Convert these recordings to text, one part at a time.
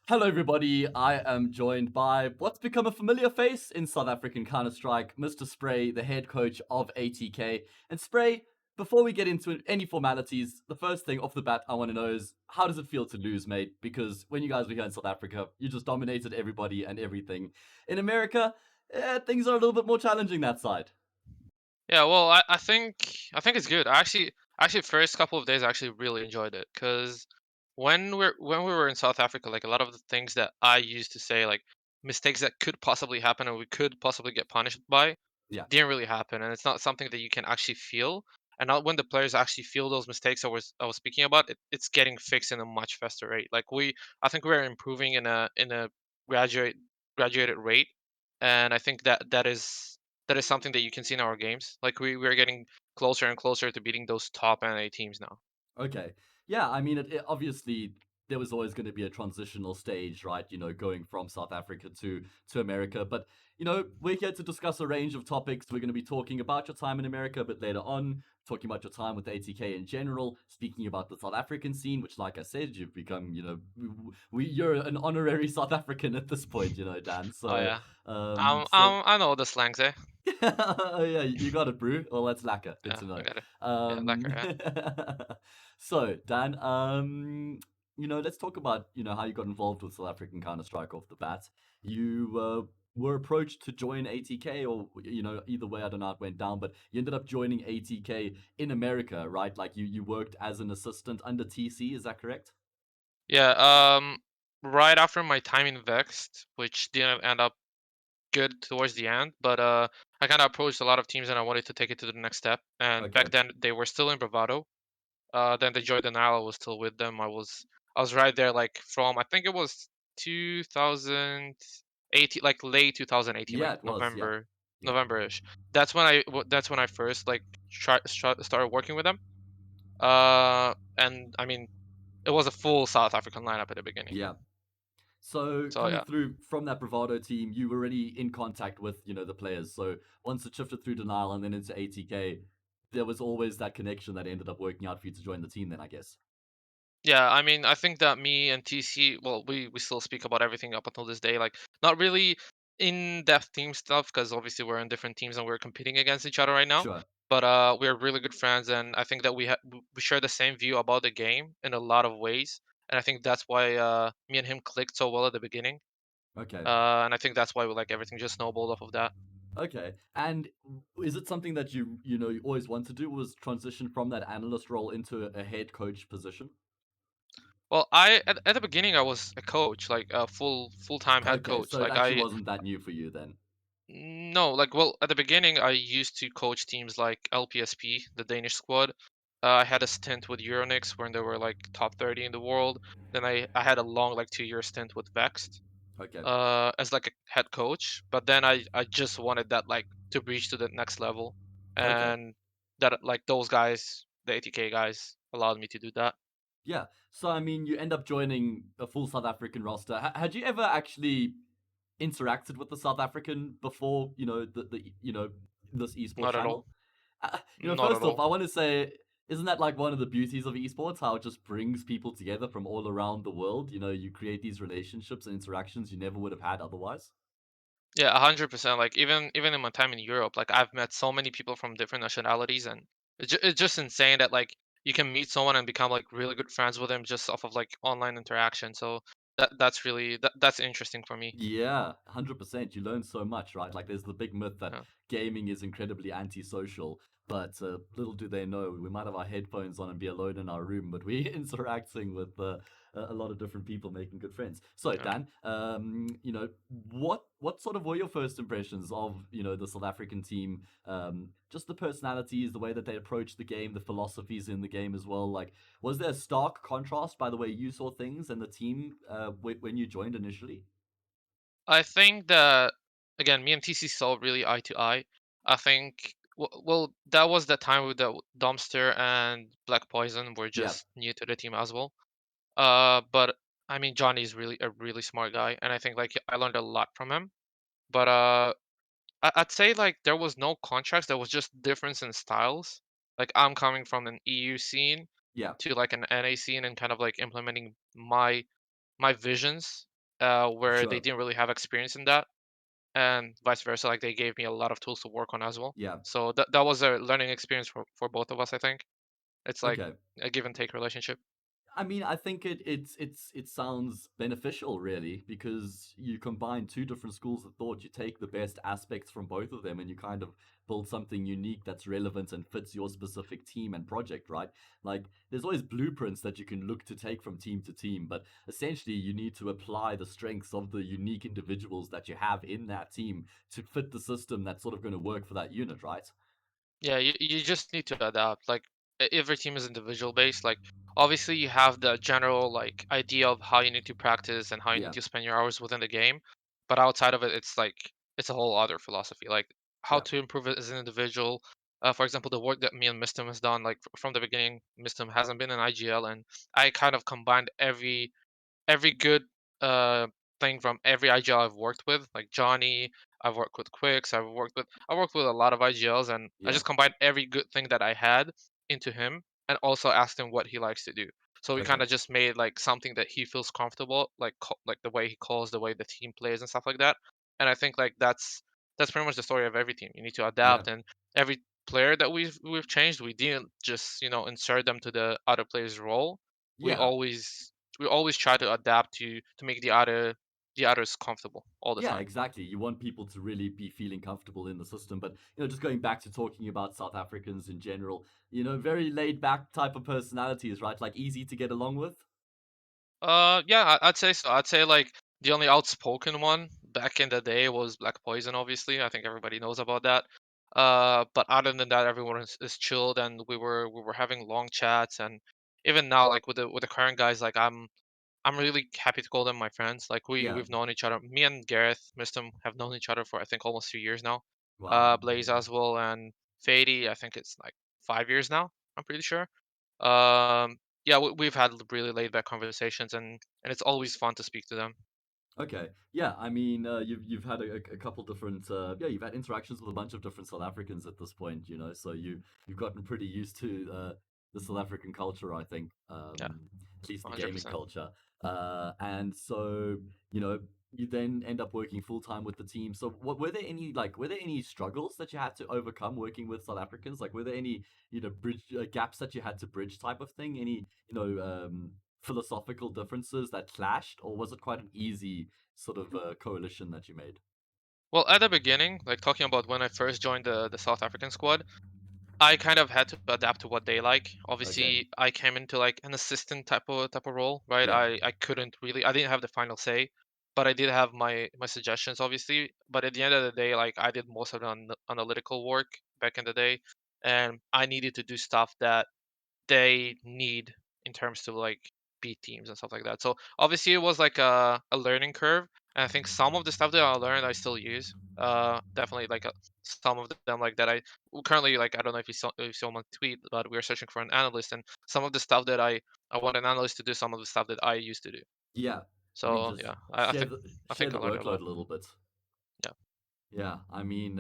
Hello, everybody. I am joined by what's become a familiar face in South African Counter Strike, Mr. Spray, the head coach of ATK. And Spray, before we get into any formalities, the first thing off the bat I want to know is how does it feel to lose, mate? Because when you guys were here in South Africa, you just dominated everybody and everything. In America, things are a little bit more challenging that side. Yeah, well, I think it's good. Actually, first couple of days I actually really enjoyed it because when we were in South Africa, like a lot of the things that I used to say, like mistakes that could possibly happen and we could possibly get punished by, Yeah. didn't really happen, and it's not something that you can actually feel. And not when the players actually feel those mistakes I was speaking about, it's getting fixed in a much faster rate. I think we're improving in a graduate graduated rate, and I think that is something that you can see in our games. Like we're getting closer and closer to beating those top NA teams now. Okay. Yeah, I mean, it obviously there was always going to be a transitional stage, right? Going from South Africa to America. But we're here to discuss a range of topics. We're going to be talking about your time in America a bit later on, talking about your time with ATK in general, speaking about the South African scene, which, like I said, you've become, you're an honorary South African at this point, Dan. Oh So, yeah, so I know the slangs, eh? yeah, you got it, brew. Well, that's lacquer. Good Yeah, to I know. got it. Yeah, lacquer. Um, Yeah. so Dan, let's talk about how you got involved with South African Counter Strike off the bat. You were approached to join ATK, or either way, I don't know how it went down, but you ended up joining ATK in America, right? Like you worked as an assistant under TC. Is that correct? Yeah. Right after my time in Vexed, which didn't end up good towards the end, but I kind of approached a lot of teams and I wanted to take it to the next step. And back Okay. then they were still in Bravado. Then they joined the Nile. I was still with them. I was right there, like from I think it was 2018, like late 2018, Yeah, like it was. Yeah. Yeah. November-ish. That's when I first like started working with them. And I mean, it was a full South African lineup at the beginning. Yeah. So So coming yeah, through from that Bravado team, you were already in contact with, the players. So once it shifted through Denial and then into ATK, there was always that connection that ended up working out for you to join the team then, I guess. yeah. I mean, I think that me and TC, well, we still speak about everything up until this day. Like, not really in-depth team stuff because obviously we're in different teams and we're competing against each other right now. Sure. But we're really good friends, and I think that we share the same view about the game in a lot of ways. And I think that's why me and him clicked so well at the beginning. Okay. And I think that's why we like everything just snowballed off of that. Okay. And is it something that you always want to do was transition from that analyst role into a head coach position? Well, at the beginning I was a coach, like a full-time head Okay, coach. so it Like actually I wasn't that new for you then. No, like, well, at the beginning, I used to coach teams like LPSP, the Danish squad. I had a stint with Euronix when they were like top 30 in the world. Then I had a long, like 2 year stint with Vexed, Okay. as like a head coach. But then I just wanted that like to reach to the next level, Okay. and that like those guys, the ATK guys, allowed me to do that. Yeah. So I mean, you end up joining a full South African roster. Had you ever actually interacted with the South African before, this esports Not at all. channel? Not at First off, all. I want to say, isn't that like one of the beauties of esports? How it just brings people together from all around the world. You create these relationships and interactions you never would have had otherwise. Yeah, 100%. Like even in my time in Europe, like I've met so many people from different nationalities, and it's just insane that like you can meet someone and become like really good friends with them just off of like online interaction. So that's interesting for me. Yeah, 100%. You learn so much, right? Like, there's the big myth that Yeah, gaming is incredibly antisocial, but little do they know, we might have our headphones on and be alone in our room, but we're interacting with a lot of different people, making good friends. So, yeah. Dan, what sort of were your first impressions of the South African team? Just the personalities, the way that they approach the game, the philosophies in the game as well. Like, was there a stark contrast by the way you saw things and the team when you joined initially? I think that again, me and TC saw really eye to eye. I think well, that was the time with the Dumpster and Black Poison were Yeah. just new to the team as well. But I mean, Johnny's really a really smart guy, and I think like I learned a lot from him. But I'd say like there was no contrast. There was just difference in styles. Like I'm coming from an EU scene Yeah. to like an NA scene and kind of like implementing my visions. where they Sure. didn't really have experience in that, and vice versa. Like they gave me a lot of tools to work on as well. Yeah. So that was a learning experience for both of us. I think it's like Okay. a give and take relationship. I mean, I think it sounds beneficial, really, because you combine two different schools of thought. You take the best aspects from both of them, and you kind of build something unique that's relevant and fits your specific team and project, right? Like, there's always blueprints that you can look to take from team to team, but essentially, you need to apply the strengths of the unique individuals that you have in that team to fit the system that's sort of going to work for that unit, right? Yeah, you just need to adapt. Like every team is individual based. Like obviously you have the general like idea of how you need to practice and how you need Yeah, to spend your hours within the game, but outside of it, it's like it's a whole other philosophy. Like how yeah, to improve it as an individual. For example, the work that me and Mistim has done, like from the beginning, Mistim hasn't been in IGL, and I kind of combined every good uh thing from every IGL I've worked with, like Johnny. I've worked with Quicks. I worked with a lot of IGLs, and I yeah. just combined every good thing that I had into him, and also asked him what he likes to do. So we kind Okay. of just made like something that he feels comfortable, like like the way he calls, the way the team plays, and stuff like that. And I think like that's pretty much the story of every team. You need to Yeah, adapt, and every player that we've changed, we didn't just insert them to the other player's role. We yeah. always we always try to adapt to make the others comfortable all the Yeah, time. exactly. You want people to really be feeling comfortable in the system. But, just going back to talking about South Africans in general, very laid back type of personalities, right? Like easy to get along with. Yeah, I'd say so. I'd say like the only outspoken one back in the day was Black Poison. Obviously, I think everybody knows about that. But other than that, everyone is chilled, and we were having long chats, and even now, like with the current guys, like I'm really happy to call them my friends. Like Yeah. we've known each other. Me and Gareth Mistum have known each other for I think almost 2 years now. Wow. Blaze as well and Fady, I think it's like 5 years now. I'm pretty sure. Yeah, we've had really laid back conversations, and it's always fun to speak to them. Okay. Yeah, I mean, you've had a couple different yeah, you've had interactions with a bunch of different South Africans at this point, so you've gotten pretty used to the South African culture, I think, Yeah, at least the gaming 100%. culture. And so, you know, you then end up working full time with the team. So, what were there any struggles that you had to overcome working with South Africans? Like, were there any, bridge gaps that you had to bridge type of thing? Any, philosophical differences that clashed, or was it quite an easy sort of coalition that you made? Well, at the beginning, like talking about when I first joined the South African squad, I kind of had to adapt to what they like. Okay. Obviously, I came into like an assistant type of role, right? Yeah. I couldn't really I didn't have the final say, but I did have my suggestions obviously. But at the end of the day, like I did most of the analytical work back in the day, and I needed to do stuff that they need in terms to like beat teams and stuff like that. So obviously it was like a learning curve. And I think some of the stuff that I learned I still use. Definitely like some of them like that I currently like I don't know if you saw my tweet, but we are searching for an analyst, and some of the stuff that I want an analyst to do, some of the stuff that I used to do. Yeah. I mean, So just yeah, share the I share think the I learned a workload lot. a little bit. Yeah. Yeah, I mean,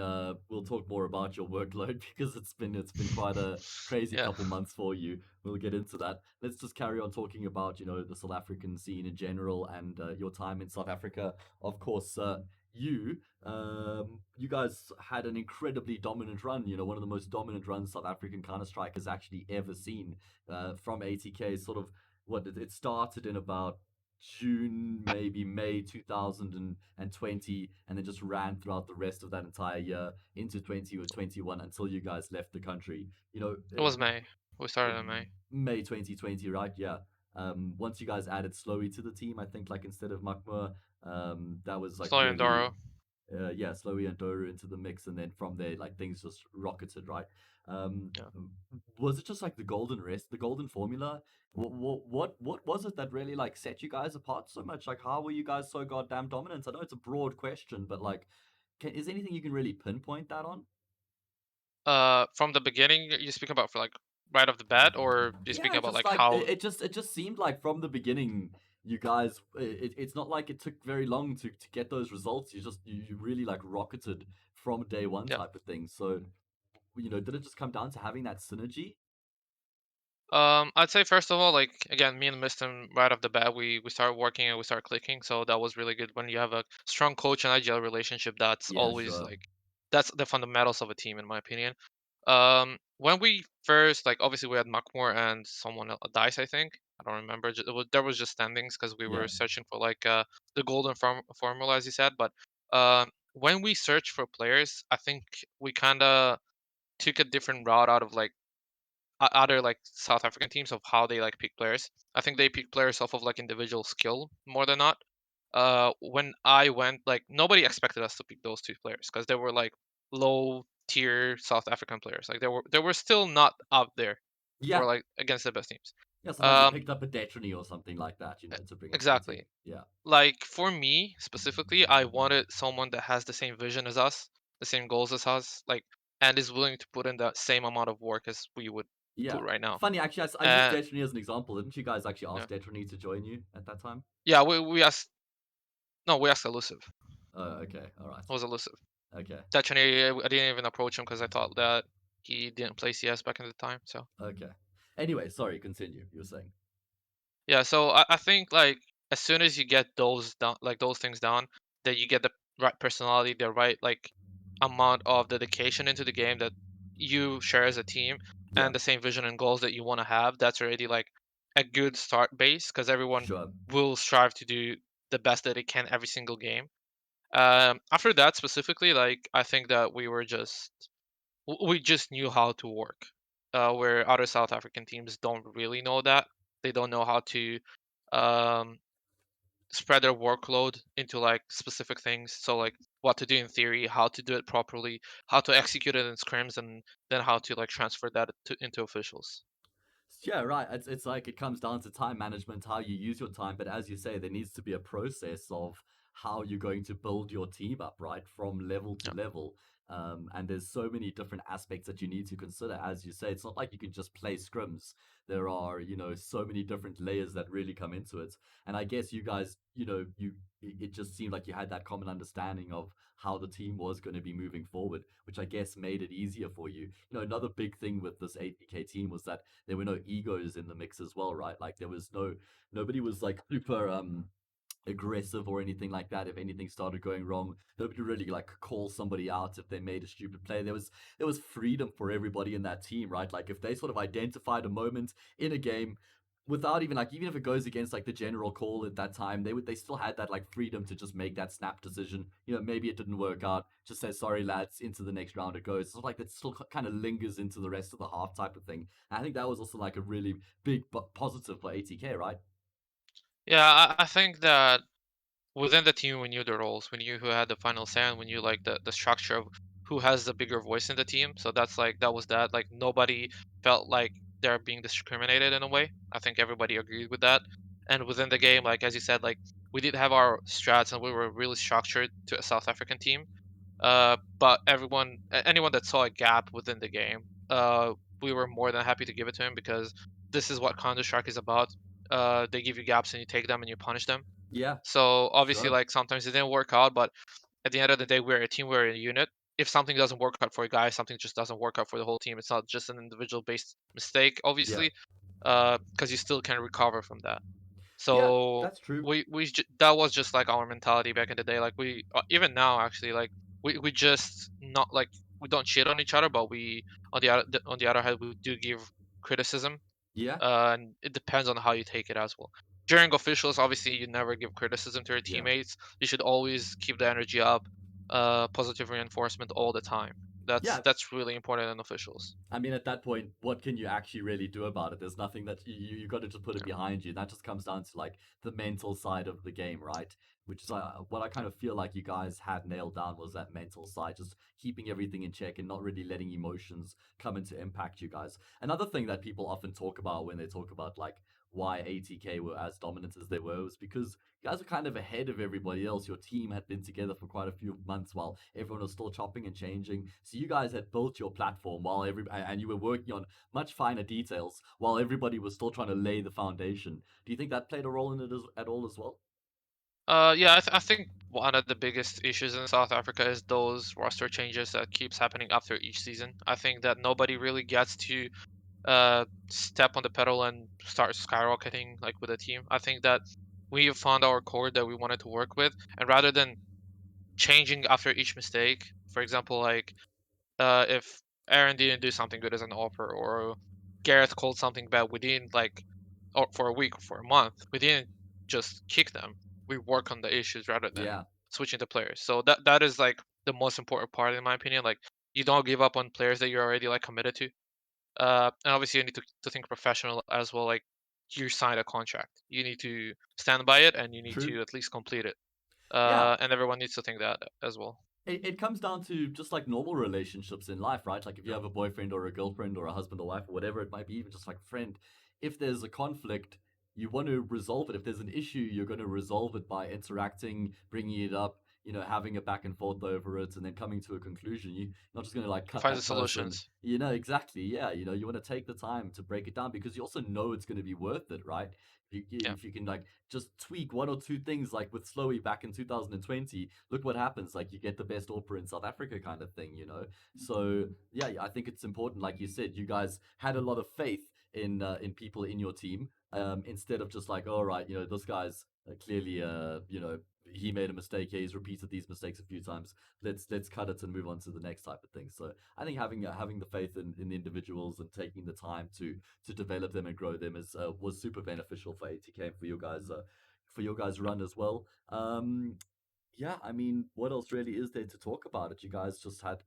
we'll talk more about your workload because it's been quite a crazy Yeah. couple months for you. We'll get into that. Let's just carry on talking about the South African scene in general and your time in South Africa. Of course, you guys had an incredibly dominant run. One of the most dominant runs South African Counter Strike has actually ever seen. From ATK, sort of what it started in about June, maybe May 2020, and then just ran throughout the rest of that entire year into 20 or 21 until you guys left the country. It was May. We started in May. May 2020, right? Yeah. Once you guys added Slowy to the team, I think like instead of Makma, that was like Sloy and really Doro. yeah, Slowy and Doru into the mix, and then from there, like things just rocketed, right? Um, Yeah. was it just like the golden formula? What was it that really like set you guys apart so much? Like, how were you guys so goddamn dominant? I know it's a broad question, but like, is there anything you can really pinpoint that on? From the beginning, you speak about for like right off the bat, or do you speak Yeah, about just like like how? it just seemed like from the beginning, you guys. It's not like it took very long to get those results. You really like rocketed from day one Yeah. type of thing. So did it just come down to having that synergy? I'd say first of all, like again, me and Miston right off the bat, we started working and we started clicking. So that was really good. When you have a strong coach and IGL relationship, that's Yeah, always sure. like that's the fundamentals of a team, in my opinion. When we first like obviously we had Makmur and someone else, Dice, I think. I don't remember. There was just standings because we Yeah. were searching for like the golden formula, as you said. But when we searched for players, I think we kind of took a different route out of like other like South African teams of how they like pick players. I think they pick players off of like individual skill more than not. When I went, like nobody expected us to pick those two players because they were like low tier South African players. Like they were still not up there for Yeah. like against the best teams. Yeah, so like you Um, picked up a Detrony or something like that, to bring into the team. exactly. Yeah. Like for me specifically, I wanted someone that has the same vision as us, the same goals as us, like and is willing to put in the same amount of work as we would Yeah. put right now. Funny, actually, I used And Detrony as an example. Didn't you guys actually yeah. ask Detrony to join you at that time? Yeah, we asked no, we asked elusive. Oh, okay. All right. It was elusive. Okay. Actually, I didn't even approach him because I thought that he didn't play CS back in the time. So Okay. Anyway, sorry, continue. You were saying. yeah, so I think like as soon as you get those down, like those things down, that you get the right personality, the right like amount of dedication into the game that you share as a team, Yeah, and the same vision and goals that you want to have. That's already like a good start base because everyone sure. will strive to do the best that they can every single game. After that specifically, like I think that we just knew how to work, where other South African teams don't really know that. They don't know how to um, spread their workload into like specific things. So like what to do in theory, how to do it properly, how to execute it in scrims, and then how to like transfer that into officials. Yeah, right. It's like it comes down to time management, how you use your time. But as you say, there needs to be a process of how you're going to build your team up, right, from level to Yeah. level. And there's so many different aspects that you need to consider. As you say, it's not like you can just play scrims. There are, so many different layers that really come into it. And I guess you guys, it just seemed like you had that common understanding of how the team was going to be moving forward, which I guess made it easier for you. Another big thing with this APK team was that there were no egos in the mix as well, right? Like there was nobody was like super aggressive or anything like that. If anything started going wrong, nobody really like call somebody out if they made a stupid play. There was freedom for everybody in that team, right? Like if they sort of identified a moment in a game without even like, even if it goes against like the general call at that time, they still had that like freedom to just make that snap decision. Maybe it didn't work out, just say sorry lads, into the next round it goes. So like that still kind of lingers into the rest of the half type of thing. And I think that was also like a really big positive for ATK, right? Yeah, I think that within the team we knew the roles, we knew who had the final say, and we knew like the structure of who has the bigger voice in the team. So that's like that was that. Like nobody felt like they're being discriminated in a way. I think everybody agreed with that. And within the game, like as you said, like we did have our strats and we were really structured to a South African team. But anyone that saw a gap within the game, we were more than happy to give it to him because this is what Counter Strike is about. They give you gaps and you take them and you punish them. Yeah, So obviously, sure. like sometimes it didn't work out, but at the end of the day, we're a team, we're a unit. If something doesn't work out for a guy, something just doesn't work out for the whole team. It's not just an individual based mistake, Yeah. obviously, because you still can recover from that. Yeah, So that's true. that was just like our mentality back in the day. Like we even now actually like we just not like we don't cheat on each other, but we on the other hand we do give criticism, Yeah, and it depends on how you take it as well. During officials, obviously, you never give criticism to your yeah. teammates. You should always keep the energy up, positive reinforcement all the time. That's Yeah, that's really important in officials. I mean, at that point, what can you actually really do about it? There's nothing that you got to just put it Yeah. behind you. That just comes down to like the mental side of the game, right? Which is what I kind of feel like you guys had nailed down was that mental side, just keeping everything in check and not really letting emotions come into impact you guys. Another thing that people often talk about when they talk about like why ATK were as dominant as they were was because you guys were kind of ahead of everybody else. Your team had been together for quite a few months while everyone was still chopping and changing. So you guys had built your platform while and you were working on much finer details while everybody was still trying to lay the foundation. Do you think that played a role in it at all as well? Yeah, I think one of the biggest issues in South Africa is those roster changes that keeps happening after each season. I think that nobody really gets to step on the pedal and start skyrocketing like with a team. I think that we have found our core that we wanted to work with, and rather than changing after each mistake, for example, like if Aaron didn't do something good as an offer, or Gareth called something bad, we didn't like, or for a week or for a month, we didn't just kick them. We work on the issues rather than Yeah, switching the players. So that is like the most important part in my opinion. Like you don't give up on players that you're already like committed to. And obviously you need to think professional as well. Like you signed a contract, you need to stand by it, and you need true. to at least complete it. Yeah, And everyone needs to think that as well. it comes down to just like normal relationships in life, right? Like if you Yeah. have a boyfriend or a girlfriend or a husband or wife or whatever it might be, even just like a friend, if there's a conflict, you want to resolve it. If there's an issue, you're going to resolve it by interacting, bringing it up, having a back and forth over it, and then coming to a conclusion. You're not just going to like cut Find the that person. solutions. Exactly. Yeah. You want to take the time to break it down because you also know it's going to be worth it, right? Yeah. If you can like just tweak one or two things, like with Slowy back in 2020, look what happens. Like you get the best opera in South Africa, kind of thing. So yeah, I think it's important. Like you said, you guys had a lot of faith in people in your team, instead of just like, all right, this guy's clearly he made a mistake. Yeah, he's repeated these mistakes a few times. Let's cut it and move on to the next type of thing. So I think having the faith in the individuals and taking the time to develop them and grow them is was super beneficial for ATK and for your guys run as well. Yeah, I mean, what else really is there to talk about it? You guys just had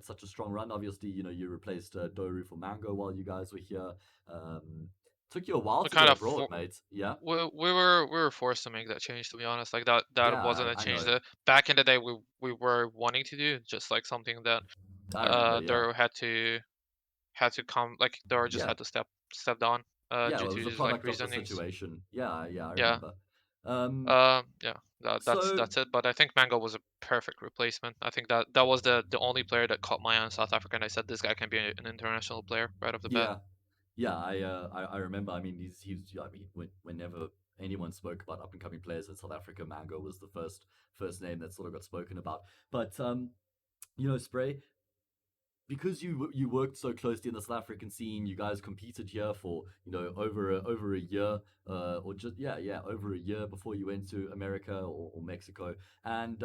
such a strong run. Obviously, you replaced Doru for Mango while you guys were here. Um, Took you a while We to go kind of abroad, mate. Yeah, we were forced to make that change, to be honest. Like that yeah, wasn't a I change know, that back in the day we were wanting to do, just like something that I remember. Yeah, there had to come, like there just yeah, had to step down yeah. due Well, it to was a his like product of the reasonings. situation. Yeah, I Yeah. remember. Um, Yeah. That's so that's it. But I think Mango was a perfect replacement. I think that was the only player that caught my eye in South Africa, and I said this guy can be an international player right off the bat. yeah, yeah, I remember. I mean, he's. I mean, whenever anyone spoke about up and coming players in South Africa, Mango was the first name that sort of got spoken about. But Spray, because you worked so closely in the South African scene, you guys competed here for over a year, or just yeah over a year before you went to America or Mexico, and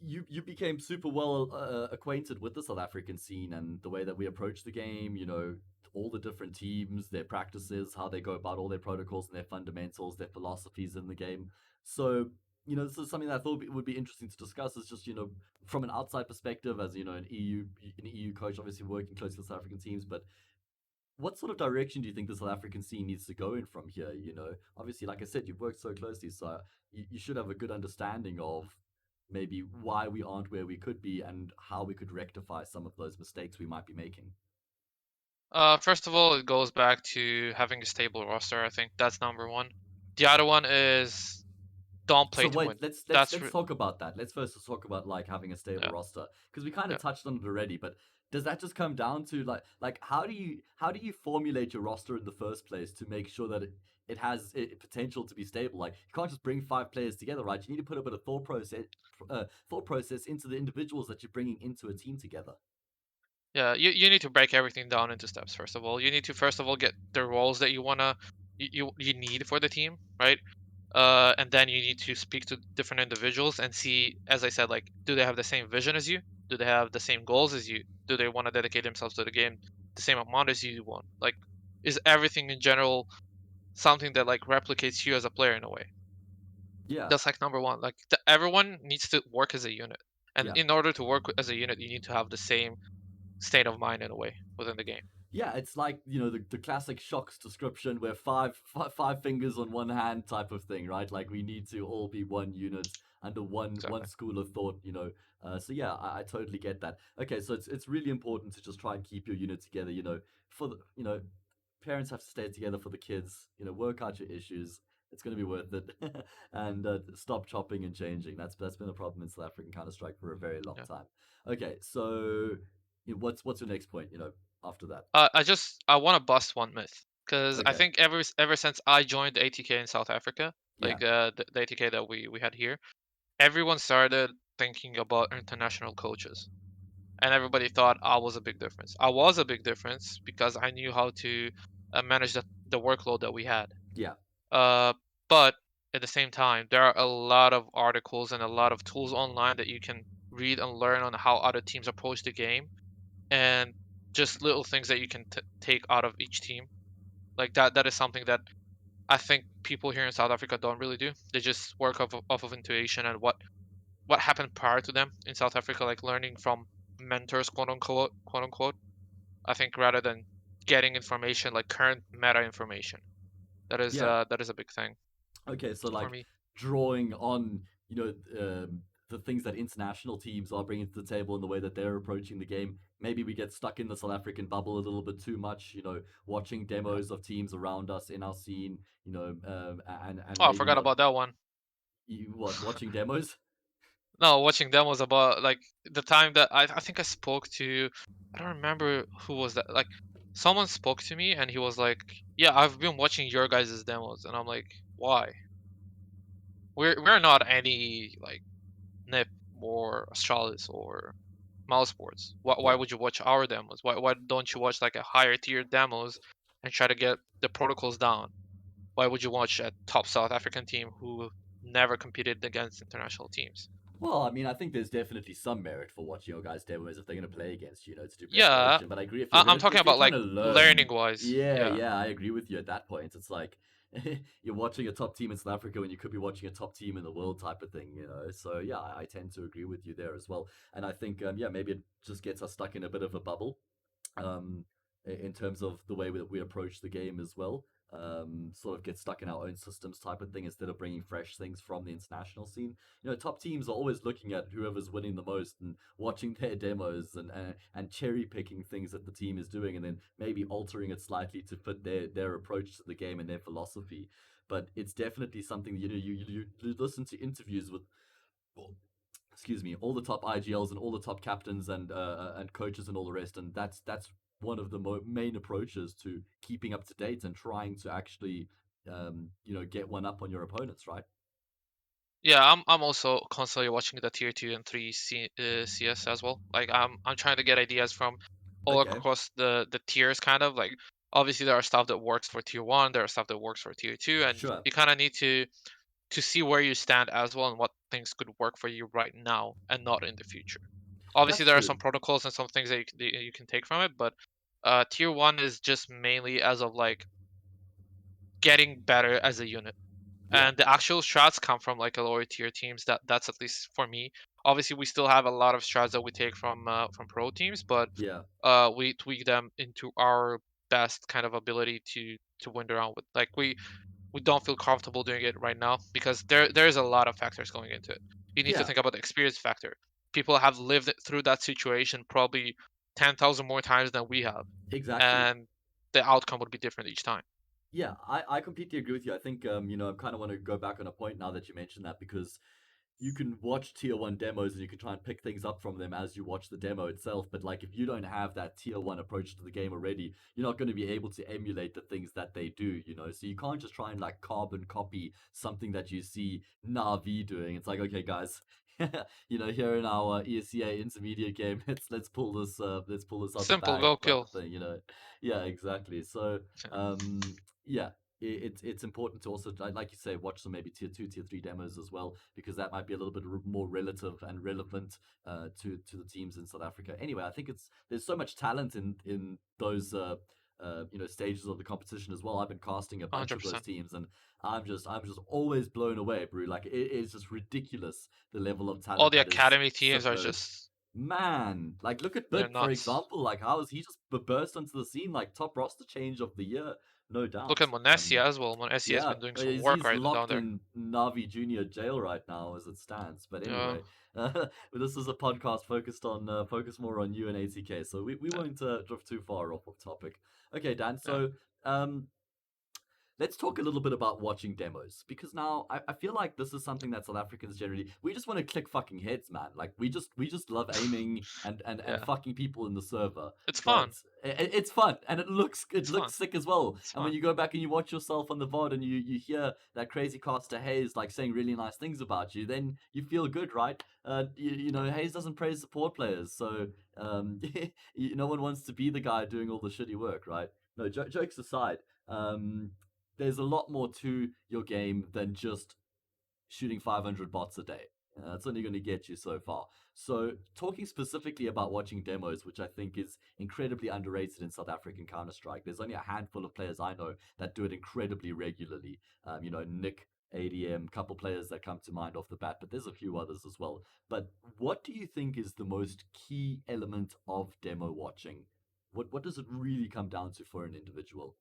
you became super well acquainted with the South African scene and the way that we approach the game. All the different teams, their practices, how they go about all their protocols and their fundamentals, their philosophies in the game. So this is something that I thought would be interesting to discuss. Is just from an outside perspective, as an EU coach, obviously working closely with South African teams, but what sort of direction do you think the South African scene needs to go in from here? Obviously, like I said, you've worked so closely, so you should have a good understanding of maybe why we aren't where we could be and how we could rectify some of those mistakes we might be making. First of all, it goes back to having a stable roster. I think that's number one. The other one is don't So play to wait, win. let's That's let's talk about that. Let's first just talk about like having a stable yeah, roster because we kind of yeah. touched on it already. But does that just come down to like how do you formulate your roster in the first place to make sure that it has potential to be stable? Like you can't just bring five players together, right? You need to put a bit of thought process into the individuals that you're bringing into a team together. Yeah, you need to break everything down into steps. First of all, you need to first of all get the roles that you need for the team, right? And then you need to speak to different individuals and see, as I said, like, do they have the same vision as you? Do they have the same goals as you? Do they want to dedicate themselves to the game the same amount as you want? Like, is everything in general something that like replicates you as a player in a way? Yeah, That's like number one. Like, everyone needs to work as a unit, and yeah. in order to work as a unit, you need to have the same state of mind in a way within the game. Yeah, it's like the classic shocks description where five fingers on one hand type of thing, right? Like we need to all be one unit under one Exactly. school of thought. So yeah, I totally get that. Okay, so it's really important to just try and keep your unit together. For the parents have to stay together for the kids. Work out your issues. It's going to be worth it, and stop chopping and changing. That's been a problem in South African Counter Strike for a very long Yeah. time. Okay, so what's your next point? After that. I want to bust one myth because I Okay. think ever since I joined the ATK in South Africa, Yeah. like the ATK that we had here, everyone started thinking about international coaches. and everybody thought I was a big difference. I was a big difference because I knew how to manage the workload that we had. Yeah, Uh, but at the same time, there are a lot of articles and a lot of tools online that you can read and learn on how other teams approach the game, and just little things that you can take out of each team. Like that is something that I think people here in South Africa don't really do. They just work off of intuition and what happened prior to them in South Africa, like learning from mentors, quote unquote. I think rather than getting information like current meta information. yeah. That is a big thing Okay, so for like me. drawing on, the things that international teams are bringing to the table and the way that they're approaching the game. Maybe we get stuck in the South African bubble a little bit too much, watching Yeah. demos of teams around us in our scene, and Oh, I maybe forgot not about that one. watching demos. No, watching demos about like the time that I think I spoke to, I don't remember who was that. Like someone spoke to me and he was like, "Yeah, I've been watching your guys' demos," and I'm like, "Why? We're not any like Nip or Astralis or Mouse Sports. Why Yeah. would you watch our demos? Why don't you watch like a higher tier demos and try to get the protocols down? Why would you watch a top South African team who never competed against international teams?" Well, I mean, I think there's definitely some merit for watching your guys' demos if they're going to play against, to do Yeah, preparation. But I agree, I'm talking if you're about trying like to learn, learning wise. yeah, Yeah, yeah, I agree with you at that point. It's like you're watching a top team in South Africa when you could be watching a top team in the world type of thing. So yeah, I tend to agree with you there as well. And I think, yeah, maybe it just gets us stuck in a bit of a bubble, um, in terms of the way that we approach the game as well. Sort of get stuck in our own systems type of thing instead of bringing fresh things from the international scene. Top teams are always looking at whoever's winning the most and watching their demos and cherry picking things that the team is doing and then maybe altering it slightly to fit their approach to the game and their philosophy. But it's definitely something you listen to interviews with, well, excuse me, all the top IGLs and all the top captains and coaches and all the rest, and that's one of the main approaches to keeping up to date and trying to actually get one up on your opponents, right? yeah. I'm also constantly watching the tier two and three CS as well. Like I'm trying to get ideas from all Okay, across the tiers, kind of like obviously there are stuff that works for tier one, there are stuff that works for tier two, and sure. you kind of need to see where you stand as well and what things could work for you right now and not in the future. Obviously, That's there are true. some protocols and some things that you can take from it, but tier one is just mainly as of like getting better as a unit, Yeah, and the actual strats come from like a lower tier teams. That's at least for me. Obviously, we still have a lot of strats that we take from pro teams, but yeah, we tweak them into our best kind of ability to win the round with. Like we don't feel comfortable doing it right now because there's a lot of factors going into it. You need to yeah. think about the experience factor. People have lived through that situation probably 10,000 more times than we have, Exactly. and the outcome would be different each time. Yeah, I completely agree with you. I think I kind of want to go back on a point now that you mentioned that because you can watch tier one demos and you can try and pick things up from them as you watch the demo itself. But like, if you don't have that tier one approach to the game already, you're not going to be able to emulate the things that they do. So you can't just try and like carbon copy something that you see Navi doing. It's like, okay, guys, here in our ESCA intermediate game, let's pull this out the Simple, bag go type of kill. thing. Yeah, exactly. So, yeah, it's important to also, like you say, watch some maybe tier two, tier three demos as well, because that might be a little bit more relative and relevant to the teams in South Africa. Anyway, I think there's so much talent in those stages of the competition as well. I've been casting a bunch of those 100%. teams, and I'm just always blown away, bro. Like, it is just ridiculous the level of All talent the that is academy teams are submerged. just Man, like look at they're Bit for nuts. example. Like, how is he just burst onto the scene like top roster change of the year? No Look doubt. at Monesi as well. Monesi has Yeah, been doing some work he's right down locked there. in Navi Junior jail right now as it stands. But Yeah, anyway, this is a podcast focused more on you and ATK, so we yeah, won't drift too far off of topic. Okay, Dan. yeah. So um, let's talk a little bit about watching demos because now I feel like this is something that South Africans generally we just want to click fucking heads, man. Like we just love aiming and Yeah, fucking people in the server. it's But fun. it's fun and it It's fun. looks sick as well. It's And when fun. you go back and you watch yourself on the VOD and you hear that crazy caster Hayes like saying really nice things about you, then you feel good, right? You know, Yeah. Hayes doesn't praise support players, so no one wants to be the guy doing all the shitty work, right? No, jokes aside, um, there's a lot more to your game than just shooting 500 bots a day. That's only going to get you so far. So, talking specifically about watching demos, which I think is incredibly underrated in South African Counter Strike, there's only a handful of players I know that do it incredibly regularly. You know, Nick, ADM, couple players that come to mind off the bat, but there's a few others as well. But what do you think is the most key element of demo watching? What does it really come down to for an individual?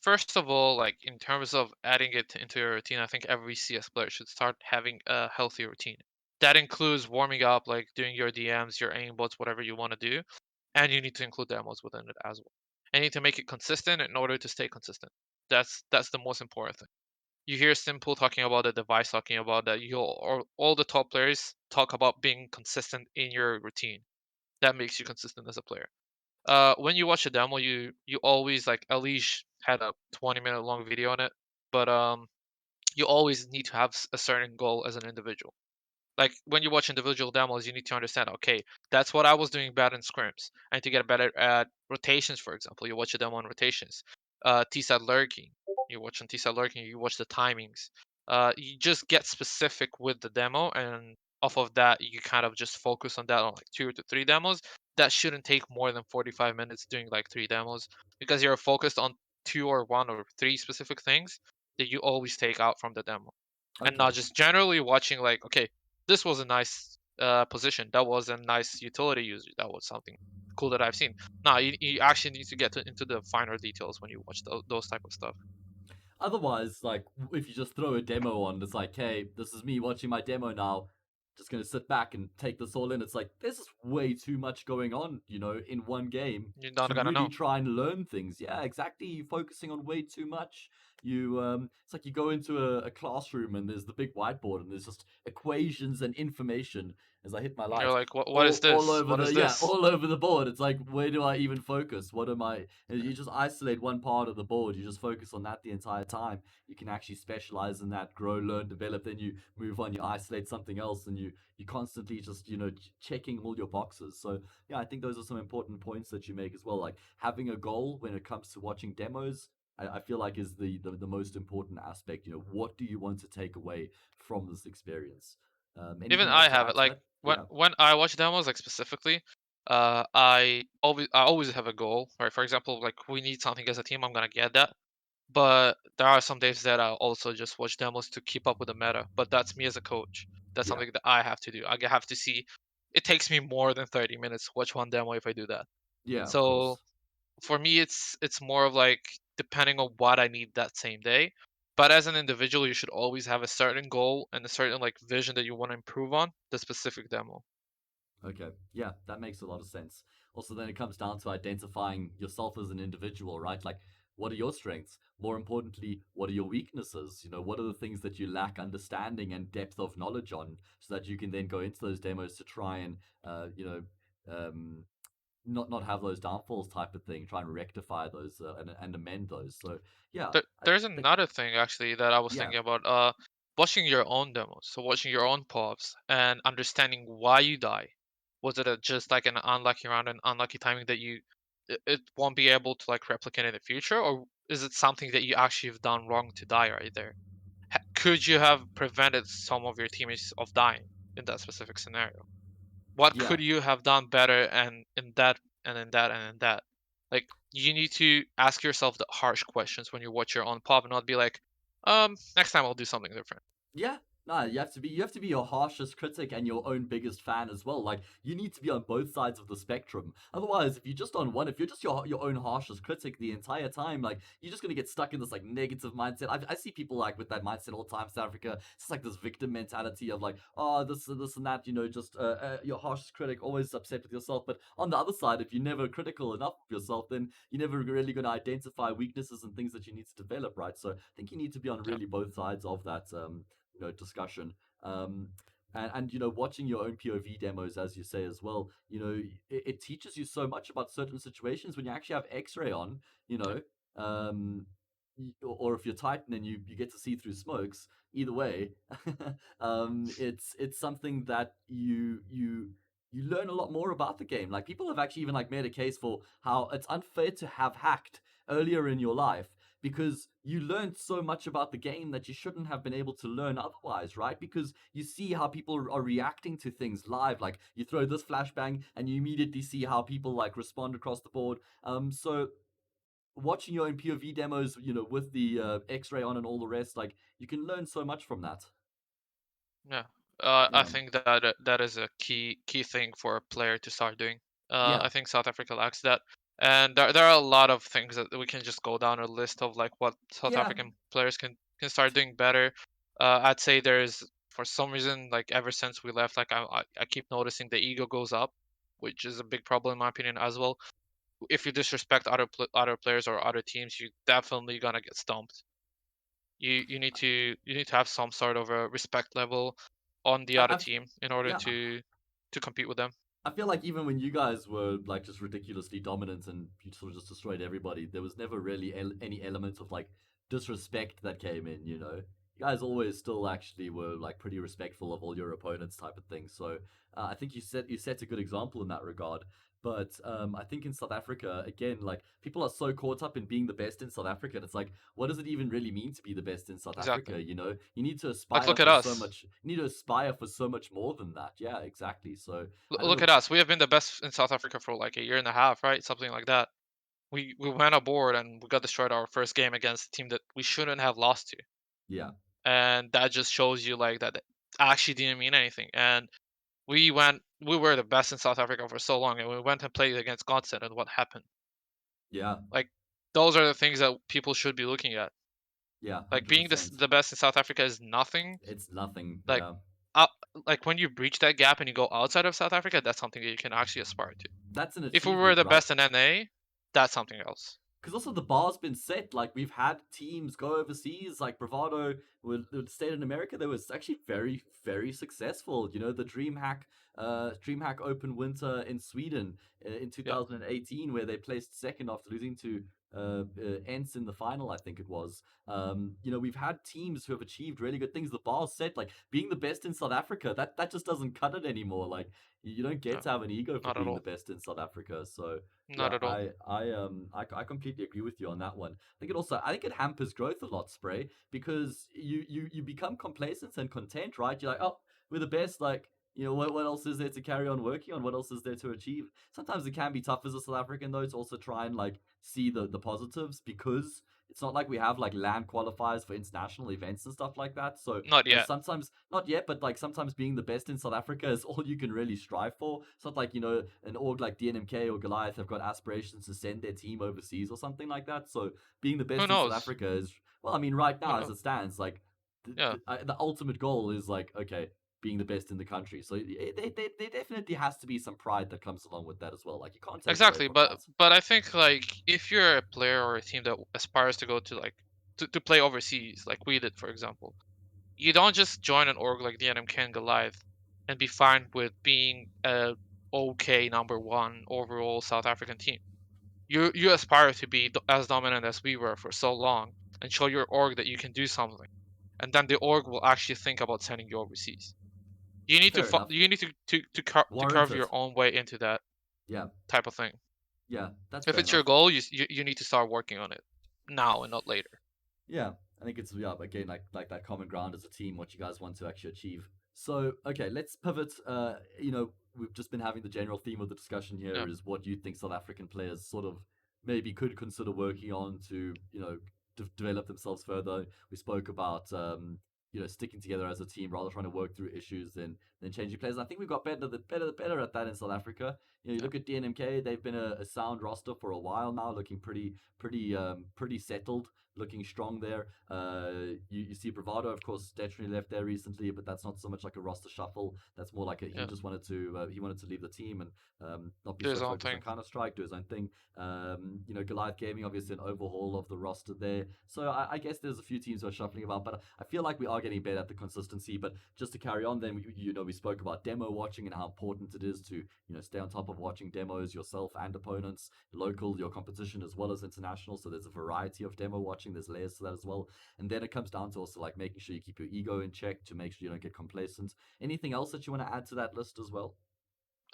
First of all, like in terms of adding it into your routine, I think every CS player should start having a healthy routine. That includes warming up, like doing your DMs, your aimbots, whatever you want to do, and you need to include demos within it as well. And you need to make it consistent in order to stay consistent. That's the most important thing. You hear Simple talking about the device, talking about that. You all the top players talk about being consistent in your routine. That makes you consistent as a player. When you watch a demo, you always like Elish had a 20-minute long video on it, but you always need to have a certain goal as an individual. Like when you watch individual demos, you need to understand, okay, that's what I was doing bad in scrims. I need to get better at rotations, for example. You watch a demo on rotations. T-side lurking. You watch on T-side lurking, you watch the timings. You just get specific with the demo, and off of that, you kind of just focus on that on like 2 to 3 demos. That shouldn't take more than 45 minutes doing like 3 demos because you're focused on 2 or 1 or 3 specific things that you always take out from the demo and not Okay. just generally watching like, okay, this was a nice position, that was a nice utility user, that was something cool that I've seen. No, you actually need to get into the finer details when you watch those type of stuff. Otherwise, like if you just throw a demo on, it's like, hey, this is me watching my demo now. Just gonna sit back and take this all in. It's like there's just way too much going on, you know, in one game You're not to gonna really know. try and learn things. Yeah, exactly. You're focusing on way too much. It's like you go into a classroom and there's the big whiteboard and there's just equations and information. As I hit my You're light, like, what is all this? over What the is yeah, this? all over the board. It's like where do I even focus? What am I? And you just isolate one part of the board. You just focus on that the entire time. You can actually specialize in that, grow, learn, develop. Then you move on. You isolate something else, and you constantly just checking all your boxes. So yeah, I think those are some important points that you make as well. Like having a goal when it comes to watching demos. I feel like is the most important aspect. You know, what do you want to take away from this experience? Even Anything else I to have add it. to Like that? when Yeah. when I watch demos, like specifically, I always have a goal. Right, for example, like we need something as a team, I'm gonna get that. But there are some days that I also just watch demos to keep up with the meta. But that's me as a coach. That's Yeah. something that I have to do. I have to see. It takes me more than 30 minutes to watch one demo if I do that. Yeah, of So course. for me, it's more of like depending on what I need that same day. But as an individual, you should always have a certain goal and a certain like vision that you want to improve on the specific demo. Okay. Yeah, that makes a lot of sense. Also, then it comes down to identifying yourself as an individual, right? Like, what are your strengths? More importantly, what are your weaknesses? You know, what are the things that you lack understanding and depth of knowledge on so that you can then go into those demos to try and, um, not have those downfalls type of thing, try and rectify those and amend those. So, yeah, I There's think, another thing actually that I was yeah, thinking about. Watching your own demos, so watching your own pops and understanding why you die. Was it just like an unlucky round and unlucky timing that it won't be able to like replicate in the future, or is it something that you actually have done wrong to die right there? Could you have prevented some of your teammates of dying in that specific scenario? What yeah, could you have done better and in that and in that and in that? Like you need to ask yourself the harsh questions when you watch your own pop and not be like, next time I'll do something different. yeah. No, you have to be your harshest critic and your own biggest fan as well. Like you need to be on both sides of the spectrum. Otherwise, if you're just on one, if you're just your own harshest critic the entire time, like you're just gonna get stuck in this like negative mindset. I see people like with that mindset all the time. South Africa, it's like this victim mentality of like, oh, this and that. Just your harshest critic, always upset with yourself. But on the other side, if you're never critical enough of yourself, then you're never really gonna identify weaknesses and things that you need to develop, right? So I think you need to be on Yeah, really both sides of that. Discussion. Um, and watching your own POV demos, as you say as well, it teaches you so much about certain situations when you actually have X-ray on, you yeah, know, um, or if you're Titan and you get to see through smokes. Either way, it's something that you learn a lot more about the game. Like people have actually even like made a case for how it's unfair to have hacked earlier in your life because you learned so much about the game that you shouldn't have been able to learn otherwise, right? Because you see how people are reacting to things live. Like you throw this flashbang and you immediately see how people like respond across the board. So watching your own POV demos, with the X-ray on and all the rest, like you can learn so much from that. yeah. I Yeah, think that that is a key thing for a player to start doing. yeah, I think South Africa lacks that, and there are a lot of things that we can just go down a list of like what South yeah. African players can start doing better. I'd say there's for some reason like ever since we left, like I keep noticing the ego goes up, which is a big problem in my opinion as well. If you disrespect other players or other teams, you're definitely gonna get stomped. You need to have some sort of a respect level on the I, other I've team in order yeah. to compete with them. I feel like even when you guys were like just ridiculously dominant and you sort of just destroyed everybody, there was never really any element of like disrespect that came in. You guys always still actually were like pretty respectful of all your opponents, type of thing. So I think you set a good example in that regard. But I think in South Africa, again, like people are so caught up in being the best in South Africa. And it's like, what does it even really mean to be the best in South Exactly. Africa? You need to Like aspire look at for so us. much. You need to aspire for so much more than that. Yeah, exactly. So I don't Look know. at us. We have been the best in South Africa for like a year and a half, right? Something like that. We went aboard and we got destroyed our first game against a team that we shouldn't have lost to, Yeah. and that just shows you like that it actually didn't mean anything. And we were the best in South Africa for so long, and we went and played against Godset, and what happened? Yeah, Like those are the things that people should be looking at. yeah, Like hundred being percent. the best in South Africa is nothing. It's nothing. Like Yeah, up, like when you breach that gap and you go outside of South Africa, that's something that you can actually aspire to. that's an If we were achievement, the right? best in NA, that's something else. Because also the bar's been set. Like we've had teams go overseas, like Bravado would stayed in America. They was actually very, very successful. The DreamHack Open Winter in Sweden in Yeah, 2018, where they placed second after losing to Ents in the final, I think it was. We've had teams who have achieved really good things. The bar's set. Like being the best in South Africa, that just doesn't cut it anymore. Like you don't get no, to have an ego for not at being the all. best in South Africa. So Not yeah, at all. I completely agree with you on that one. I think it hampers growth a lot, Spray, because you become complacent and content, right? You're like, oh, we're the best. Like, what else is there to carry on working on? What else is there to achieve? Sometimes it can be tough as a South African though to also try and like see the positives because it's not like we have like land qualifiers for international events and stuff like that. So Not yet. sometimes not yet, but like sometimes being the best in South Africa is all you can really strive for. It's not like an org like DNMK or Goliath have got aspirations to send their team overseas or something like that. So being the Who best in South knows? Africa is, well, I mean, right Who now as knows? it stands, like Yeah, the ultimate goal is like okay, being the best in the country. So there definitely has to be some pride that comes along with that as well. Like you can't take away exactly. from But that. but I think like if you're a player or a team that aspires to go to like to play overseas, like we did, for example, you don't just join an org like the NMK and Goliath and be fine with being a okay number one overall South African team. You aspire to be as dominant as we were for so long and show your org that you can do something, and then the org will actually think about sending you overseas. You need to Fair enough. you need to Warrant carve it. your own way into that Yeah, type of thing. yeah, that's If fair it's your enough. goal, you need to start working on it now and not later. Yeah, I think it's yeah again like that common ground as a team, what you guys want to actually achieve. So okay, let's pivot. We've just been having the general theme of the discussion here Yeah, is what you think South African players sort of maybe could consider working on to develop themselves further. We spoke about sticking together as a team, rather trying to work through issues than changing players. And I think we've got better at that in South Africa. You Yeah, look at DNMK; they've been a sound roster for a while now, looking pretty settled, looking strong there. You see Bravado, of course, definitely left there recently, but that's not so much like a roster shuffle. That's more like he yeah. just wanted to leave the team and not be Do his so own focused on thing. Counter Strike, do his own thing. Goliath Gaming, obviously an overhaul of the roster there. So I guess there's a few teams who are shuffling about, but I feel like we are getting better at the consistency. But just to carry on, then we spoke about demo watching and how important it is to stay on top of watching demos yourself and opponents, local, your competition as well as international. So there's a variety of demo watching. There's layers to that as well. And then it comes down to also like making sure you keep your ego in check to make sure you don't get complacent. Anything else that you want to add to that list as well?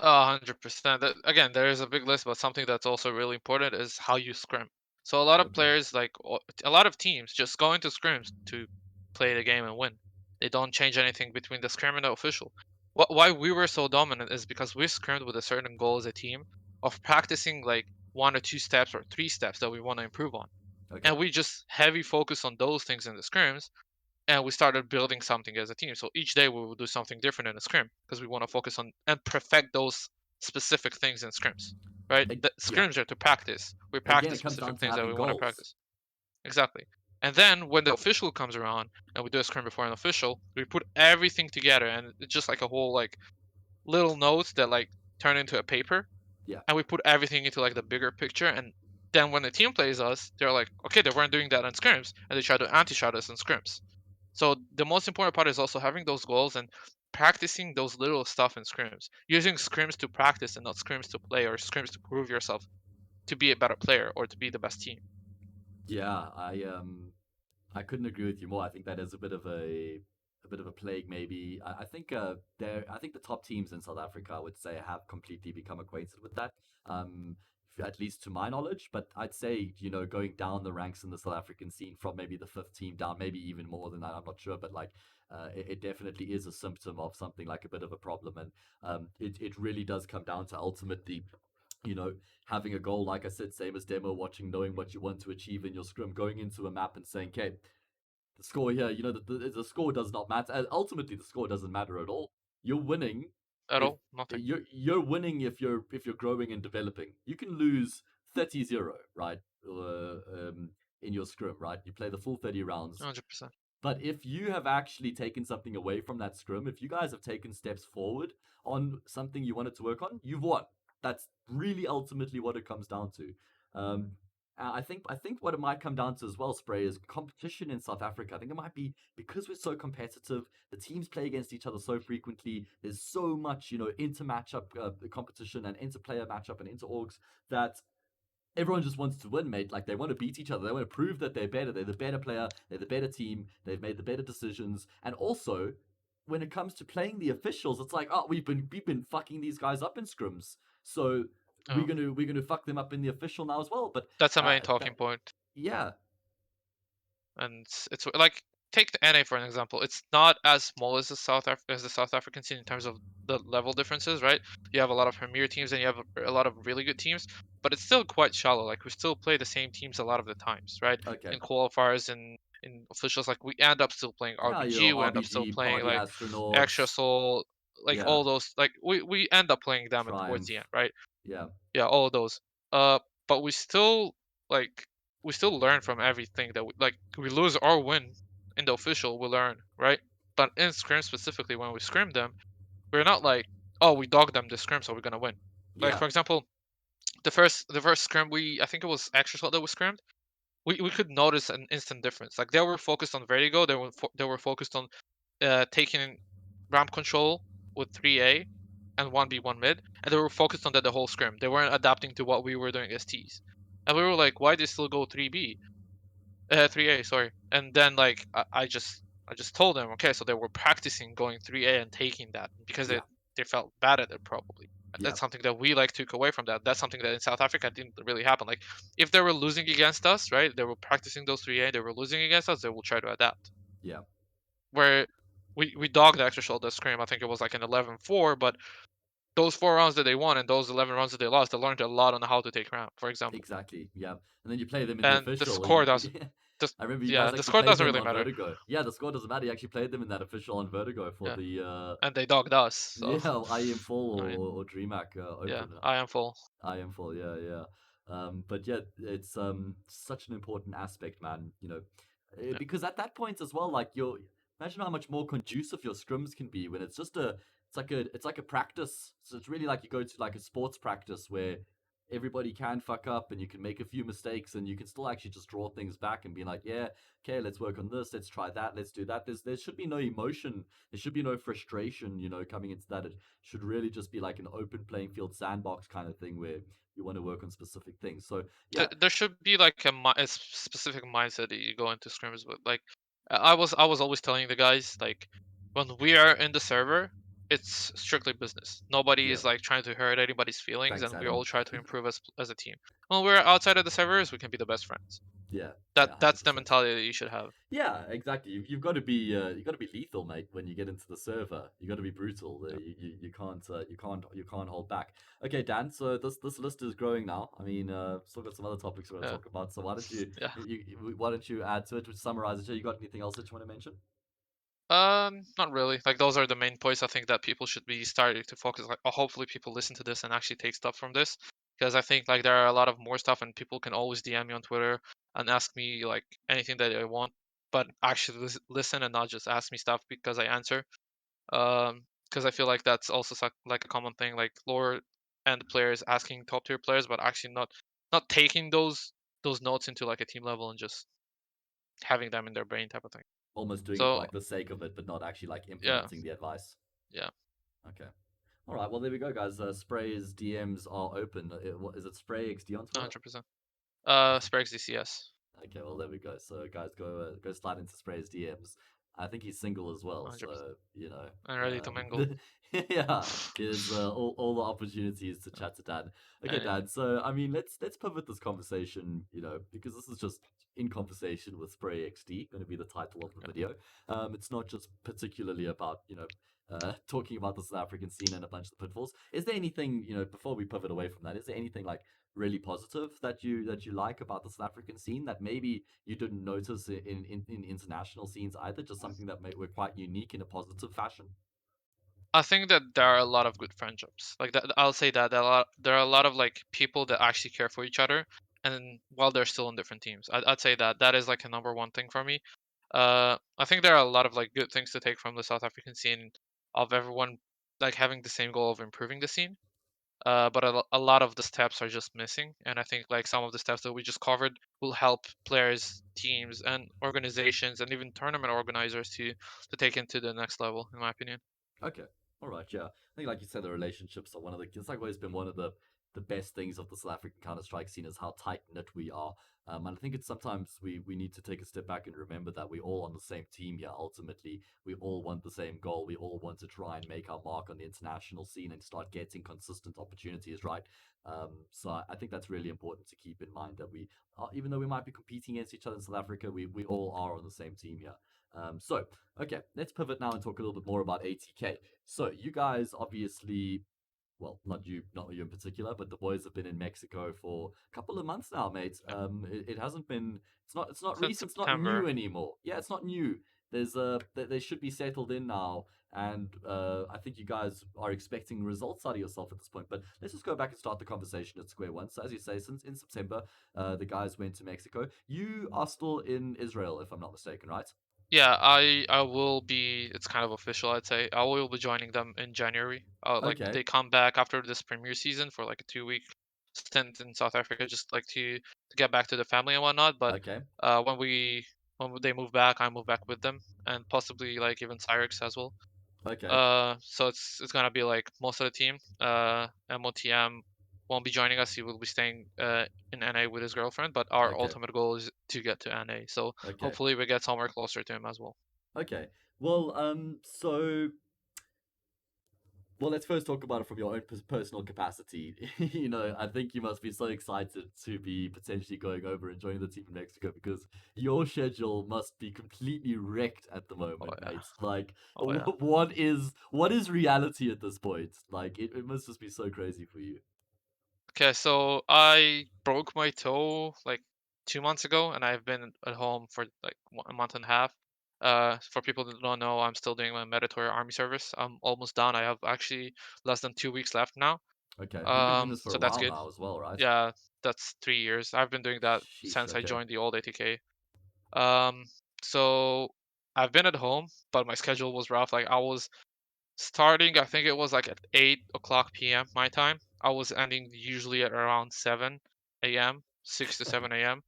100%. Again, there is a big list, but something that's also really important is how you scrim. So a lot of Okay. players, a lot of teams, just go into scrims to play the game and win. They don't change anything between the scrim and the official. Why we were so dominant is because we scrimmed with a certain goal as a team of practicing like one or two steps or three steps that we want to improve on, Okay. and we just heavy focus on those things in the scrims, and we started building something as a team. So each day we will do something different in a scrim because we want to focus on and perfect those specific things in scrims, right? The Yeah. scrims are to practice. We Again, practice it comes down specific to things that we having want to goals. practice. Exactly. And then when the official comes around and we do a scrim before an official, we put everything together and it's just like a whole like little notes that like turn into a paper, Yeah. and we put everything into like the bigger picture. And then when the team plays us, they're like, okay, they weren't doing that in scrims, and they try to anti-shot us in scrims. So the most important part is also having those goals and practicing those little stuff in scrims. Using scrims to practice and not scrims to play or scrims to prove yourself to be a better player or to be the best team. Yeah, I couldn't agree with you more. I think that is a bit of a plague, maybe. I think I think the top teams in South Africa, I would say, have completely become acquainted with that. Um, at least to my knowledge. But I'd say, going down the ranks in the South African scene from maybe the fifth team down, maybe even more than that. I'm not sure, but like, it definitely is a symptom of something like a bit of a problem, and it really does come down to ultimately you know, having a goal, like I said, same as demo watching, knowing what you want to achieve in your scrum, going into a map and saying, okay, the score here, the score does not matter. Ultimately, the score doesn't matter at all. You're winning At if all? Nothing. you're winning if you're growing and developing. You can lose 30-0, right? In your scrum, right? You play the full 30 rounds. 100%. But if you have actually taken something away from that scrum, if you guys have taken steps forward on something you wanted to work on, you've won. That's really ultimately what it comes down to. Um, I think what it might come down to as well, Spray, is competition in South Africa. I think it might be because we're so competitive. The teams play against each other so frequently. There's so much, inter matchup competition and inter player matchup and inter orgs that everyone just wants to win, mate. Like they want to beat each other. They want to prove that they're better. They're the better player. They're the better team. They've made the better decisions. And also, when it comes to playing the officials, it's like, oh, we've been fucking these guys up in scrims, so we're Oh, gonna we're gonna fuck them up in the official now as well. But that's a main that talking point. yeah, And it's like take the NA for an example. It's not as small as the South African scene in terms of the level differences, right? You have a lot of premier teams and you have a lot of really good teams, but it's still quite shallow. Like we still play the same teams a lot of the times, right? okay, In qualifiers and in officials, like we end up still playing yeah, your RBG, we end up still RBG playing party like Extra astronauts, Soul, like yeah, all those. Like we end up playing them at towards the triumph, end, right? yeah, Yeah, all of those. Uh, but like we still learn from everything that we lose or win in the official, we learn, right? But in scrim specifically, when we scrim them, we're not like, oh, we dog them this scrim, so we're gonna win. Like yeah, for example, the first scrim I think it was extra slot that we scrimmed. We could notice an instant difference. Like they were focused on vertigo, they were focused on taking ramp control with 3A and 1B 1 mid, and they were focused on that the whole scrim. They weren't adapting to what we were doing as Ts. And we were like, why they still go 3B? 3A, sorry. And then like I just told them, okay, so they were practicing going 3A and taking that because yeah, they felt bad at it probably. And yeah, that's something that we like took away from that. That's something that in South Africa didn't really happen. Like if they were losing against us, right? They were practicing those 3A, they were losing against us, they will try to adapt. yeah. Where we dogged the extra shoulder scream. I think it was like an 11-4, but those 4 rounds that they won and those 11 rounds that they lost, they learned a lot on how to take round, for example. Exactly. Yeah. And then you play them in the And the official. score does. The, I remember you guys yeah, the actually score played doesn't them really on matter. Vertigo. Yeah, the score doesn't matter. You actually played them in that official on Vertigo for Yeah, the and they dogged us. So yeah, IEM Full I mean, or DreamHack yeah, Open. I am full. I am full, yeah, yeah. But yeah, it's such an important aspect, man. Yeah. Because at that point as well, like you're imagine how much more conducive your scrims can be when it's just it's like a practice. So it's really like you go to like a sports practice where everybody can fuck up and you can make a few mistakes and you can still actually just draw things back and be like, yeah, okay, let's work on this, let's try that, let's do that. There should be no emotion, there should be no frustration, coming into that. It should really just be like an open playing field sandbox kind of thing where you want to work on specific things. So yeah, There should be like a specific mindset that you go into scrims with. Like I was always telling the guys like when we are in the server, it's strictly business. Nobody yeah, is like trying to hurt anybody's feelings, thanks, and we Adam. all try to improve as a team. When we're outside of the servers, we can be the best friends. Yeah, That yeah, 100%. that's the mentality that you should have. Yeah, exactly. You've got to be lethal, mate. When you get into the server, you got to be brutal. Yeah. You can't hold back. Okay, Dan. So this list is growing now. I mean, still got some other topics we're going to Yeah. talk about. So why don't you, Yeah. why don't you add to it, to summarize it? You got anything else that you want to mention? Not really. Like those are the main points I think that people should be starting to focus. Like, hopefully people listen to this and actually take stuff from this, because I think like there are a lot of more stuff, and people can always DM me on Twitter and ask me like anything that they want, but actually listen and not just ask me stuff because I answer. Because I feel like that's also like a common thing, like lower end players asking top tier players, but actually not taking those notes into like a team level and just having them in their brain type of thing. Almost doing it for So like the sake of it, but not actually like yeah, implementing the advice. yeah, Okay. All right. Well, there we go, guys. Spray's DMs are open. What is it? sprayxd on Twitter. 100%. sprayxd, yes. Okay, well there we go. So guys, go slide into Spray's DMs. I think he's single as well, 100%. so And ready to mingle. yeah, there's all the opportunities to chat to Dad. Okay, Yeah, Dad. So I mean, let's pivot this conversation, because this is just in conversation with Spray XD, going to be the title of the yeah. video. It's not just particularly about talking about the South African scene and a bunch of the pitfalls. Is there anything before we pivot away from that? Is there anything like really positive that you like about the South African scene that maybe you didn't notice in international scenes either? Just something that were quite unique in a positive fashion. I think that there are a lot of good friendships. Like that, I'll say that there are a lot of like people that actually care for each other, and while they're still in different teams, I'd say that that is like a number one thing for me. I think there are a lot of like good things to take from the South African scene, of everyone like having the same goal of improving the scene. But a lot of the steps are just missing, and I think like some of the steps that we just covered will help players, teams, and organizations, and even tournament organizers to take into the next level, in my opinion. Okay. All right. Yeah. I think, like you said, the relationships are one of the. It's like always been one of the best things of the South African Counter Strike scene is how tight knit we are. And I think it's sometimes we need to take a step back and remember that we're all on the same team here. Ultimately, we all want the same goal. We all want to try and make our mark on the international scene and start getting consistent opportunities. Right. So I think that's really important to keep in mind that we, even though we might be competing against each other in South Africa, we all are on the same team here. So okay, let's pivot now and talk a little bit more about ATK. So you guys obviously, well, not you in particular, but the boys have been in Mexico for a couple of months now, mate. Yeah. It hasn't been, it's not Since recent, it's not new September. anymore. Yeah, it's not new. They should be settled in now, and I think you guys are expecting results out of yourself at this point. But let's just go back and start the conversation at square one. So as you say, since in September, the guys went to Mexico. You are still in Israel, if I'm not mistaken, right? Yeah, I will be. It's kind of official, I'd say. I will be joining them in January. Like Okay, they come back after this premier season for like a 2 week stint in South Africa, just like to get back to the family and whatnot. But okay, when they move back, I move back with them, and possibly like even Cyrix as well. okay, So it's gonna be like most of the team. MOTM won't be joining us. He will be staying in NA with his girlfriend. But our okay, ultimate goal is to get to NA. So okay. hopefully we get somewhere closer to him as well. Okay. Well, let's first talk about it from your own personal capacity. I think you must be so excited to be potentially going over and joining the team in Mexico because your schedule must be completely wrecked at the Oh moment, yeah. mate. Like, Oh yeah. what is reality at this point? Like, it must just be so crazy for you. Okay, so I broke my toe like 2 months ago, and I've been at home for like a month and a half. For people that don't know, I'm still doing my mandatory army service. I'm almost done. I have actually less than 2 weeks left now. Okay, you've been doing this for So a that's while good. now as well, right? Yeah, that's 3 years. I've been doing that Sheesh. since I Okay. joined the old ATK. Um, so I've been at home, but my schedule was rough. Like I was starting, I think it was like at 8 o'clock p.m. my time. I was ending usually at around 7 a.m., 6 to 7 a.m.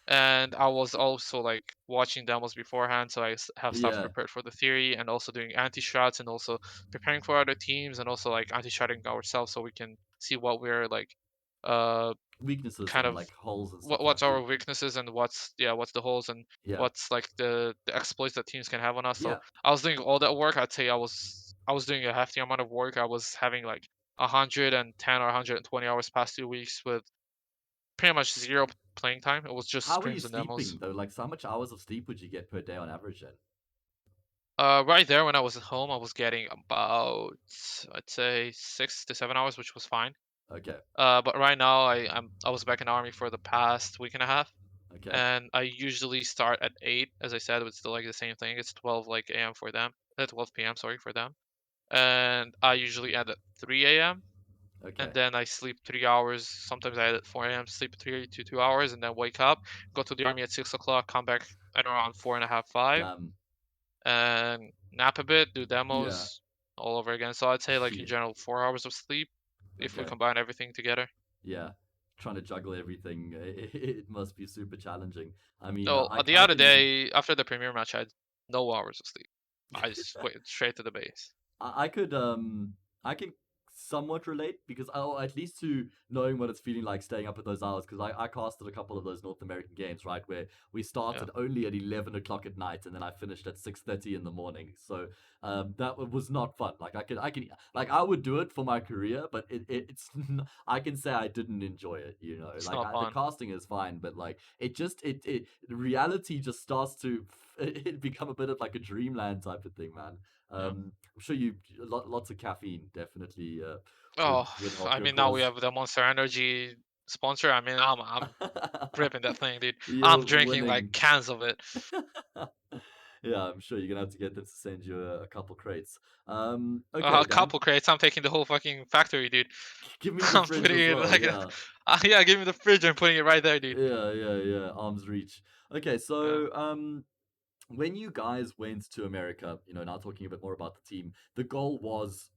And I was also like watching demos beforehand, so have stuff Yeah, prepared for the theory, and also doing anti-shots, and also preparing for other teams, and also like anti-shotting ourselves so we can see what we're like, uh, weaknesses kind and of like holes and stuff what's like our that. weaknesses and what's the holes and Yeah, what's like the exploits that teams can have on us. So yeah. I was doing all that work. I'd say I was doing a hefty amount of work. I was having like 110 or 120 hours past 2 weeks with pretty much zero playing time. It was just How were you streams and demos. sleeping though? Like, so how much hours of sleep would you get per day on average then? Right there when I was at home, I was getting about, I'd say, 6 to 7 hours, which was fine. Okay, But right now I was back in army for the past week and a half, okay, and I usually start at 8. As I said, it's still like the same thing. It's 12 like a.m. for them, 12 p.m. sorry for them, and I usually end at 3 a.m. okay. and then I sleep 3 hours. Sometimes I end at 4 a.m. Sleep 3 to 2 hours, and then wake up, go to the army at 6 o'clock, come back at around 4 and a half, 5, Damn. and nap a bit, do Yeah. demos all over again. So I'd say like in Shit. general 4 hours of sleep if we Okay. combine everything together. Yeah. Trying to juggle everything, it must be super challenging. I mean, So the I other can day after the premiere match, I had no hours of sleep. I just went straight to the base. I could I can somewhat relate because at least to knowing what it's feeling like staying up at those hours because I casted a couple of those North American games right where we Yeah, started only at 11 o'clock at night and then I finished at 6:30 in the morning. So that was not fun. Like I can like I would do it for my career, but it's I can say I didn't enjoy it. You know, it's like not the fun. casting is fine, but like it reality just starts to it become a bit of like a dreamland type of thing, man. Yeah. I'm sure you lots of caffeine definitely Oh, would help I your mean now we cause. have the Monster Energy sponsor. I mean I'm gripping that thing, dude. I'm You're drinking like winning. cans of it. Yeah, I'm sure you're gonna have to get them to send you a couple crates. Okay, A Dan, couple crates. I'm taking the whole fucking factory, dude. give me the I'm fridge putting as it well. like, Yeah, yeah, give me the fridge. I'm putting it right there, dude. yeah. Arms reach. Okay, Yeah, so when you guys went to America, you know, now talking a bit more about the team, the goal was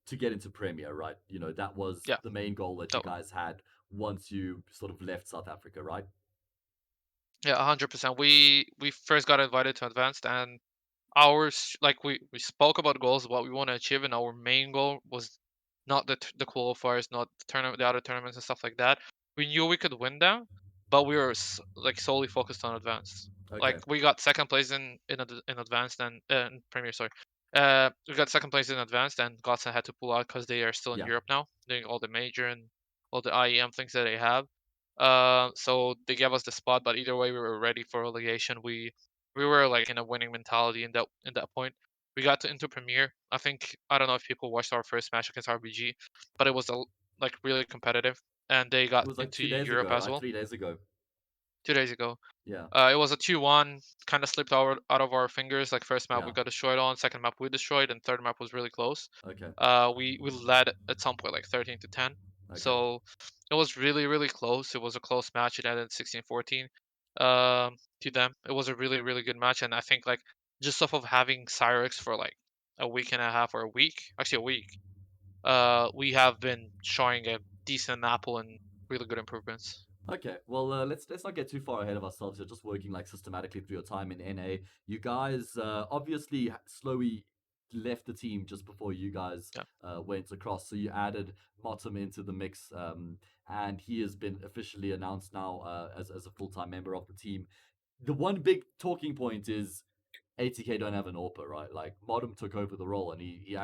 to get into Premier, right? You know, that was yeah, the main goal that you totally. guys had once you sort of left South Africa, right? Yeah, 100%. We first got invited to advanced, and ours like we spoke about goals, what we want to achieve, and our main goal was not the qualifiers, not the other tournaments and stuff like that. We knew we could win them, but we were like solely focused on advanced. Like Okay. we got second place in advanced and in premier, sorry. We got second place in advanced, and Godson had to pull out because they are still in Yeah. Europe now, doing all the major and all the IEM things that they have. So they gave us the spot, but either way, we were ready for relegation. We were like in a winning mentality in that point. We got to into Premier. I don't know if people watched our first match against RBG, but it was like really competitive, and they It got was like into 2 days Europe ago, as right? well 3 days ago. 2 days ago. Yeah. It was a 2-1, kind of slipped out of our fingers. Like first map we Yeah. got destroyed on, second map we destroyed, and third map was really close. Okay. We led at some point like 13-10, Okay. so it was really close. It was a close match. It ended 16-14 to them. It was a really good match, and I think like just off of having Cyrex for like a week and a half or a week, actually a week, we have been showing a decent apple and really good improvements. Okay, well, let's not get too far ahead of ourselves. You're just working like systematically through your time in NA. You guys obviously slowly left the team just before you guys Yeah, went across. So you added Motum into the mix, and he has been officially announced now as a full time member of the team. The one big talking point is ATK don't have an AWPer, right? Like Modem took over the role, and he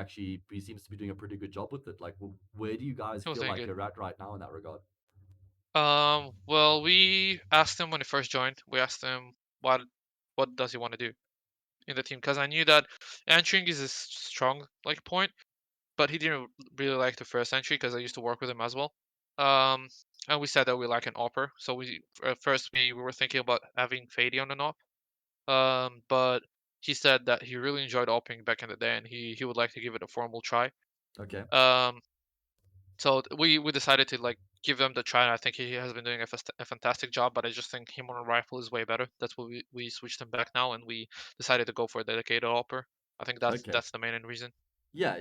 seems to be doing a pretty good job with it. Like, where do you guys it was feel doing like good. you're at right now in that regard? Well, we asked him when he first joined. We asked him what does he want to do in the team because I knew that entering is a strong like point, but he didn't really like the first entry because I used to work with him as well. Um, and we said that we like an opera. So at first we were thinking about having Fady on an op. But he said that he really enjoyed opping back in the day, and he would like to give it a formal try. Okay. Um, so we decided to like give him the try, and I think he has been doing a fantastic job. But I just think him on a rifle is way better. That's what we switched him back now, and we decided to go for a dedicated opper. I think Okay. that's the main reason. Yeah.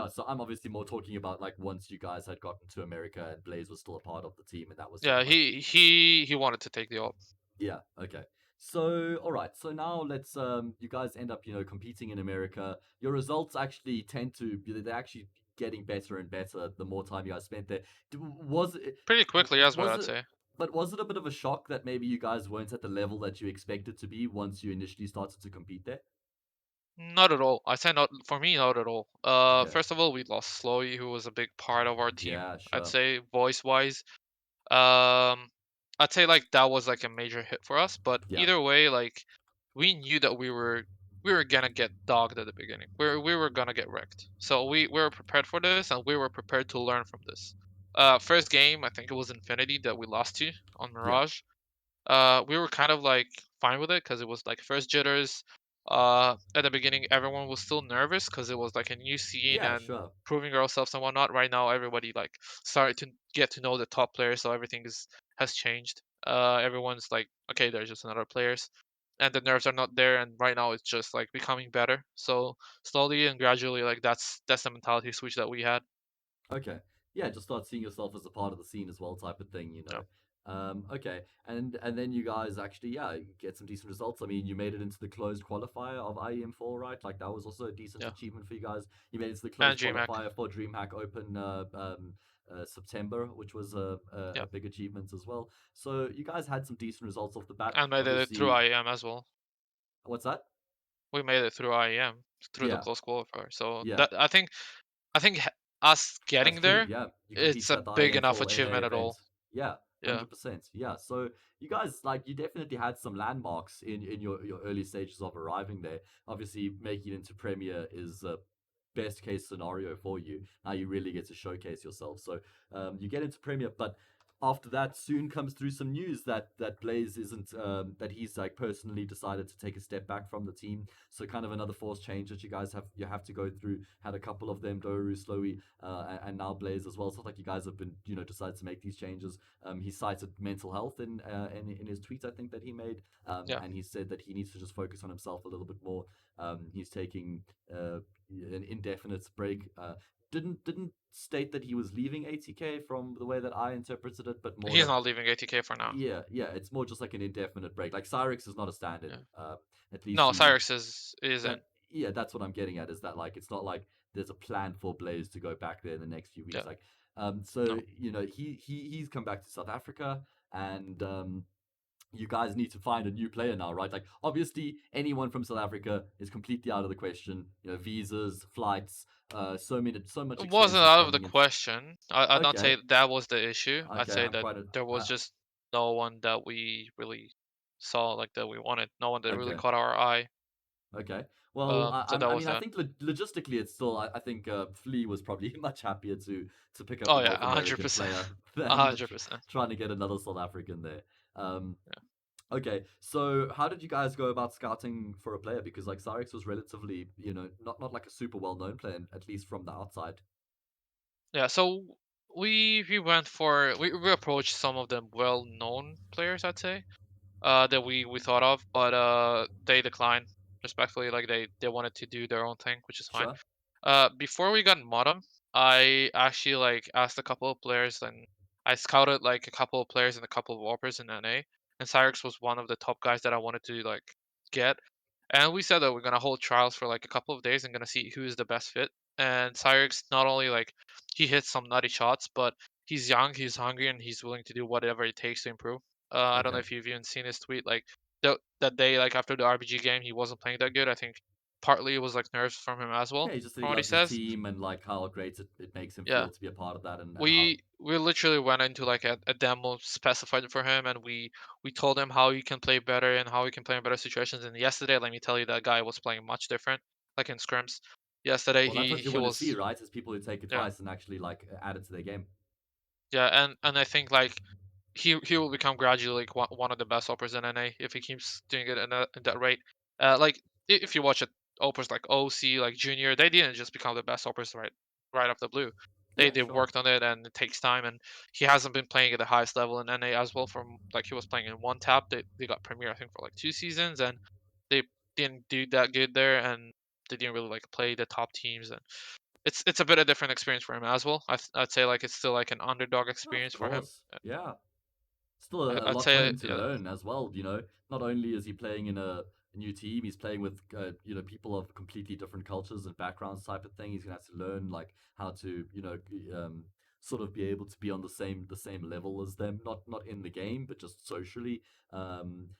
So I'm obviously more talking about like once you guys had gotten to America and Blaze was still a part of the team, and that was sort Yeah, of like he wanted to take the op. yeah. Okay. So all right. So now let's you guys end up competing in America. Your results actually tend to they're actually getting better and better the more time you guys spent there. Was it Pretty quickly, as well, was I'd it? say. But was it a bit of a shock that maybe you guys weren't at the level that you expected to be once you initially started to compete there? Not at all. I say not for me, not at all. Okay. First of all, we lost Slowy, who was a big part of our team. Yeah, I'd sure. say voice wise. Um, I'd say like that was like a major hit for us. But Yeah. either way, like we knew that we were gonna get dogged at the beginning. We were gonna get wrecked. So we were prepared for this, and we were prepared to learn from this. First game, I think it was Infinity that we lost to on Yeah. Mirage. We were kind of like fine with it because it was like first jitters. At the beginning, everyone was still nervous because it was like a new scene Yeah, and sure. proving ourselves and whatnot. Right now, everybody like started to get to know the top players, so everything is has changed. Everyone's like, okay, they're just another players, and the nerves are not there. And right now, it's just like becoming better. So slowly and gradually, like that's the mentality switch that we had. Okay. Yeah, just start seeing yourself as a part of the scene as well, type of thing. Yeah, Okay. And then you guys actually, yeah, get some decent results. I mean, you made it into the closed qualifier of IEM4, right? Like that was also a decent yeah, achievement for you guys. You made it to the and closed GMAC. qualifier for DreamHack Open September, which was Yeah, a big achievement as well. So you guys had some decent results off the bat. and made it through Obviously, IEM as well. what's that? We made it through IEM through the Yeah, close qualifier. So yeah. that I think us That's getting true. there, Yeah, you it's competed a at the big enough IM4 NA achievement at event. all. Yeah, Yeah, 100%. Yeah, so you guys like you definitely had some landmarks in your early stages of arriving there. Obviously, making it into Premier is a best case scenario for you. Now you really get to showcase yourself. So you get into Premier, but after that, soon comes through some news that Blaze isn't that he's like personally decided to take a step back from the team. So kind of another force change that you have to go through. Had a couple of them, Doru, Slowy, and now Blaze as well. So it's like you guys have been decided to make these changes. He cited mental health in his tweet I think that he made, yeah. and he said that he needs to just focus on himself a little bit more. He's taking an indefinite break. Didn't state that he was leaving ATK from the way that I interpreted it, but more He's that not leaving ATK for now. yeah, it's more just like an indefinite break. Like Cyrix is not a stand-in. Yeah. At least No, he Cyrix is in. that yeah, that's what I'm getting at. Is that like it's not like there's a plan for Blaze to go back there in the next few Yeah. weeks. Like, so No. he's come back to South Africa, and you guys need to find a new player now, right? Like, obviously, anyone from South Africa is completely out of the question. Visas, flights, so much It wasn't expenses out of the coming in. question. I'd not Okay, say that was the issue. I'd okay, say I'm that quite a there was just no one that we really saw like that we wanted. No one that really okay. caught our eye. Okay. Well, So that I was mean, I that. think logistically, it's still. I think Flea was probably much happier to pick up Oh a yeah, North a hundred American percent, player a than hundred percent. trying to get another South African there. Um, Yeah. okay, so how did you guys go about scouting for a player? Because like Cyrix was relatively, not like a super well known player, at least from the outside. Yeah, so we went for we approached some of the well-known players, I'd say, that we thought of, but they declined respectfully. Like they wanted to do their own thing, which is fine. Sure. Before we got Modem, I actually like asked a couple of players and I scouted like a couple of players and a couple of Warpers in NA, and Cyrix was one of the top guys that I wanted to like get. And we said that we're gonna hold trials for like a couple of days and gonna see who is the best fit. And Cyrix not only like he hits some nutty shots, but he's young, he's hungry, and he's willing to do whatever it takes to improve. I don't know Okay. if you've even seen his tweet. Like that day, like after the RBG game, he wasn't playing that good. I think partly it was like nerves from him as Yeah, well, he just said he from what he loves his says. team and like how great it makes him Yeah, feel to be a part of that, and how we literally went into like a demo specified for him, and we told him how he can play better and how he can play in better situations. And yesterday, let me tell you, that guy was playing much different, like in scrims. Yesterday, well, that's what you he want to see, was right? Is people who take yeah advice and actually like add it to their game. Yeah, and I think like he will become gradually like one of the best operas in NA if he keeps doing it in that rate. Like if you watch it, operas like OC, like Junior, they didn't just become the best operas right off the blue. Yeah, They sure. worked on it and it takes time. And he hasn't been playing at the highest level in NA as well. From like he was playing in one tap. They got Premier I think for like 2 seasons and they didn't do that good there and they didn't really like play the top teams and it's a bit of different experience for him as well. I'd say like it's still like an underdog Of experience for him. course. Yeah. Still a I'd lot for say him to yeah, learn as well. Not only is he playing in a new team, he's playing with people of completely different cultures and backgrounds type of thing. He's gonna have to learn like how to sort of be able to be on the same level as them, not in the game, but just socially.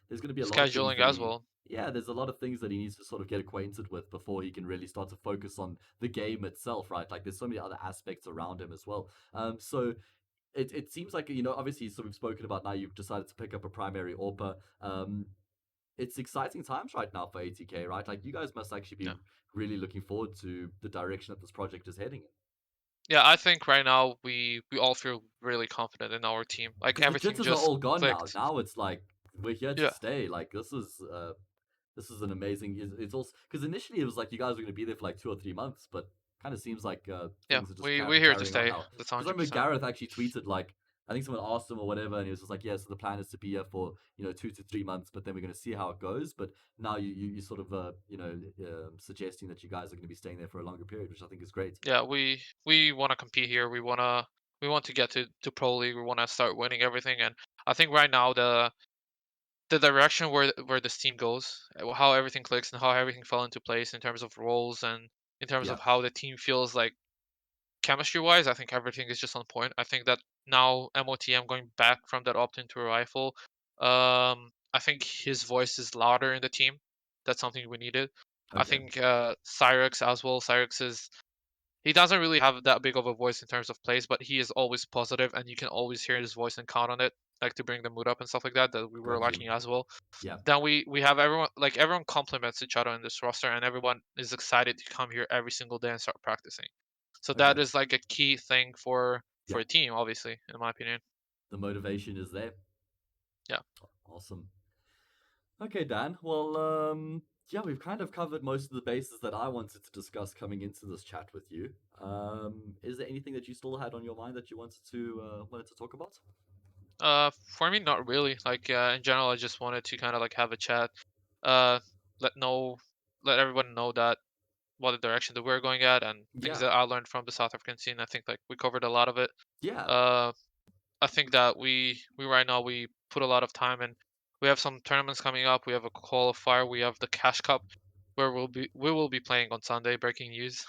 There's gonna be a lot of things scheduling that as he well. yeah, there's a lot of things that he needs to sort of get acquainted with before he can really start to focus on the game itself, right? Like there's so many other aspects around him as well. So it seems like obviously so we've spoken about now you've decided to pick up a primary AWPer. It's exciting times right now for ATK, right? Like you guys must actually be Yeah. really looking forward to the direction that this project is heading in. Yeah, I think right now we all feel really confident in our team. Like Because the everything jitters are just all gone now. clicked. Now it's like we're here to Yeah. stay. Like this is an amazing. It's also because initially it was like you guys were going to be there for like 2 or 3 months, but kind of seems like Yeah. things are just We're here to carrying on stay. now. That's Because I remember 100%. Gareth actually tweeted like I think someone asked him or whatever, and he was just like, "Yeah, so the plan is to be here for 2 to 3 months, but then we're going to see how it goes." But now you sort of suggesting that you guys are going to be staying there for a longer period, which I think is great. Yeah, we want to compete here. We want to get to pro league. We want to start winning everything and I think right now the direction where this team goes, how everything clicks and how everything fell into place in terms of roles and in terms Yeah. of how the team feels like chemistry wise, I think everything is just on point. I think that now MOTM going back from that opt into a rifle, I think his voice is louder in the team. That's something we needed. I Okay. think Cyrex as well. Cyrex is he doesn't really have that big of a voice in terms of plays, but he is always positive, and you can always hear his voice and count on it, like to bring the mood up and stuff like that. That we were Got you. lacking as well. Yeah. Then we have everyone like everyone complements each other in this roster, and everyone is excited to come here every single day and start practicing. So that Okay. is like a key thing for Yeah. a team, obviously, in my opinion. The motivation is there. Yeah. Awesome. Okay, Dan. Well, yeah, we've kind of covered most of the bases that I wanted to discuss coming into this chat with you. Is there anything that you still had on your mind that you wanted to talk about? For me, not really. Like in general, I just wanted to kind of like have a chat, uh, let know, let everyone know that what the direction that we're going at and things Yeah, that I learned from the South African scene. I think like we covered a lot of it. yeah. Uh, I think that we right now we put a lot of time and we have some tournaments coming up. We have a qualifier. We have the Cash Cup where we will be playing on Sunday. Breaking news,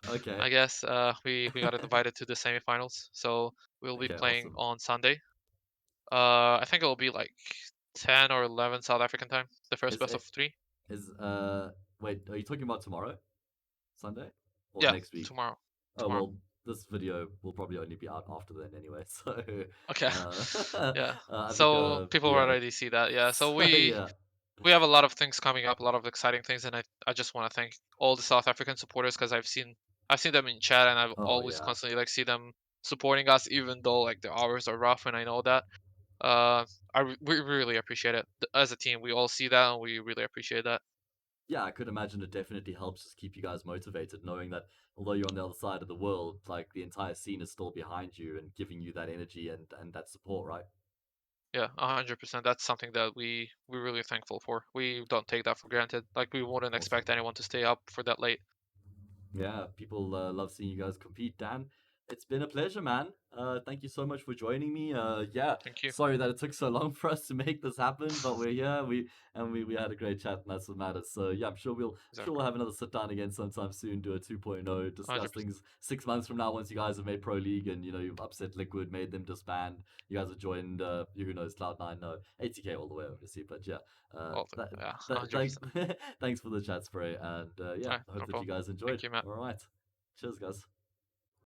Okay, I guess. We got invited to the semifinals, so we'll be okay, playing awesome. on Sunday. I think it will be like 10 or 11 South African time. The first Is best of it three. is wait? Are you talking about tomorrow, Sunday, or Yeah, next week? tomorrow. Oh Tomorrow. well, this video will probably only be out after then anyway. So, Okay. uh, Yeah. I think So people yeah. already see that. Yeah. So So yeah. we have a lot of things coming up, a lot of exciting things, and I just want to thank all the South African supporters because I've seen them in chat and I've Oh always yeah. constantly like see them supporting us even though like the hours are rough and I know that. Uh, we really appreciate it as a team. We all see that and we really appreciate that. Yeah, I could imagine it definitely helps just keep you guys motivated, knowing that although you're on the other side of the world, like the entire scene is still behind you and giving you that energy and that support, right? Yeah, 100%. That's something that we're really thankful for. We don't take that for granted. Like we wouldn't expect Awesome. anyone to stay up for that late. Yeah, people love seeing you guys compete. Dan, it's been a pleasure, man. Thank you so much for joining me. Yeah, Thank you. sorry that it took so long for us to make this happen, but we're here. We had a great chat, and that's what matters. So yeah, I'm sure we'll Exactly. have another sit down again sometime soon. Do a 2.0, discuss 100%. things 6 months from now once you guys have made pro league and you've upset Liquid, made them disband. You guys have joined. Who knows? Cloud9, no, ATK all the way obviously, but yeah. All of it. That, Yeah, thanks, 100%. thanks for the chat spray, and yeah, Alright, I hope no that you problem. guys enjoyed. Thank you, Matt. All right. Cheers, guys.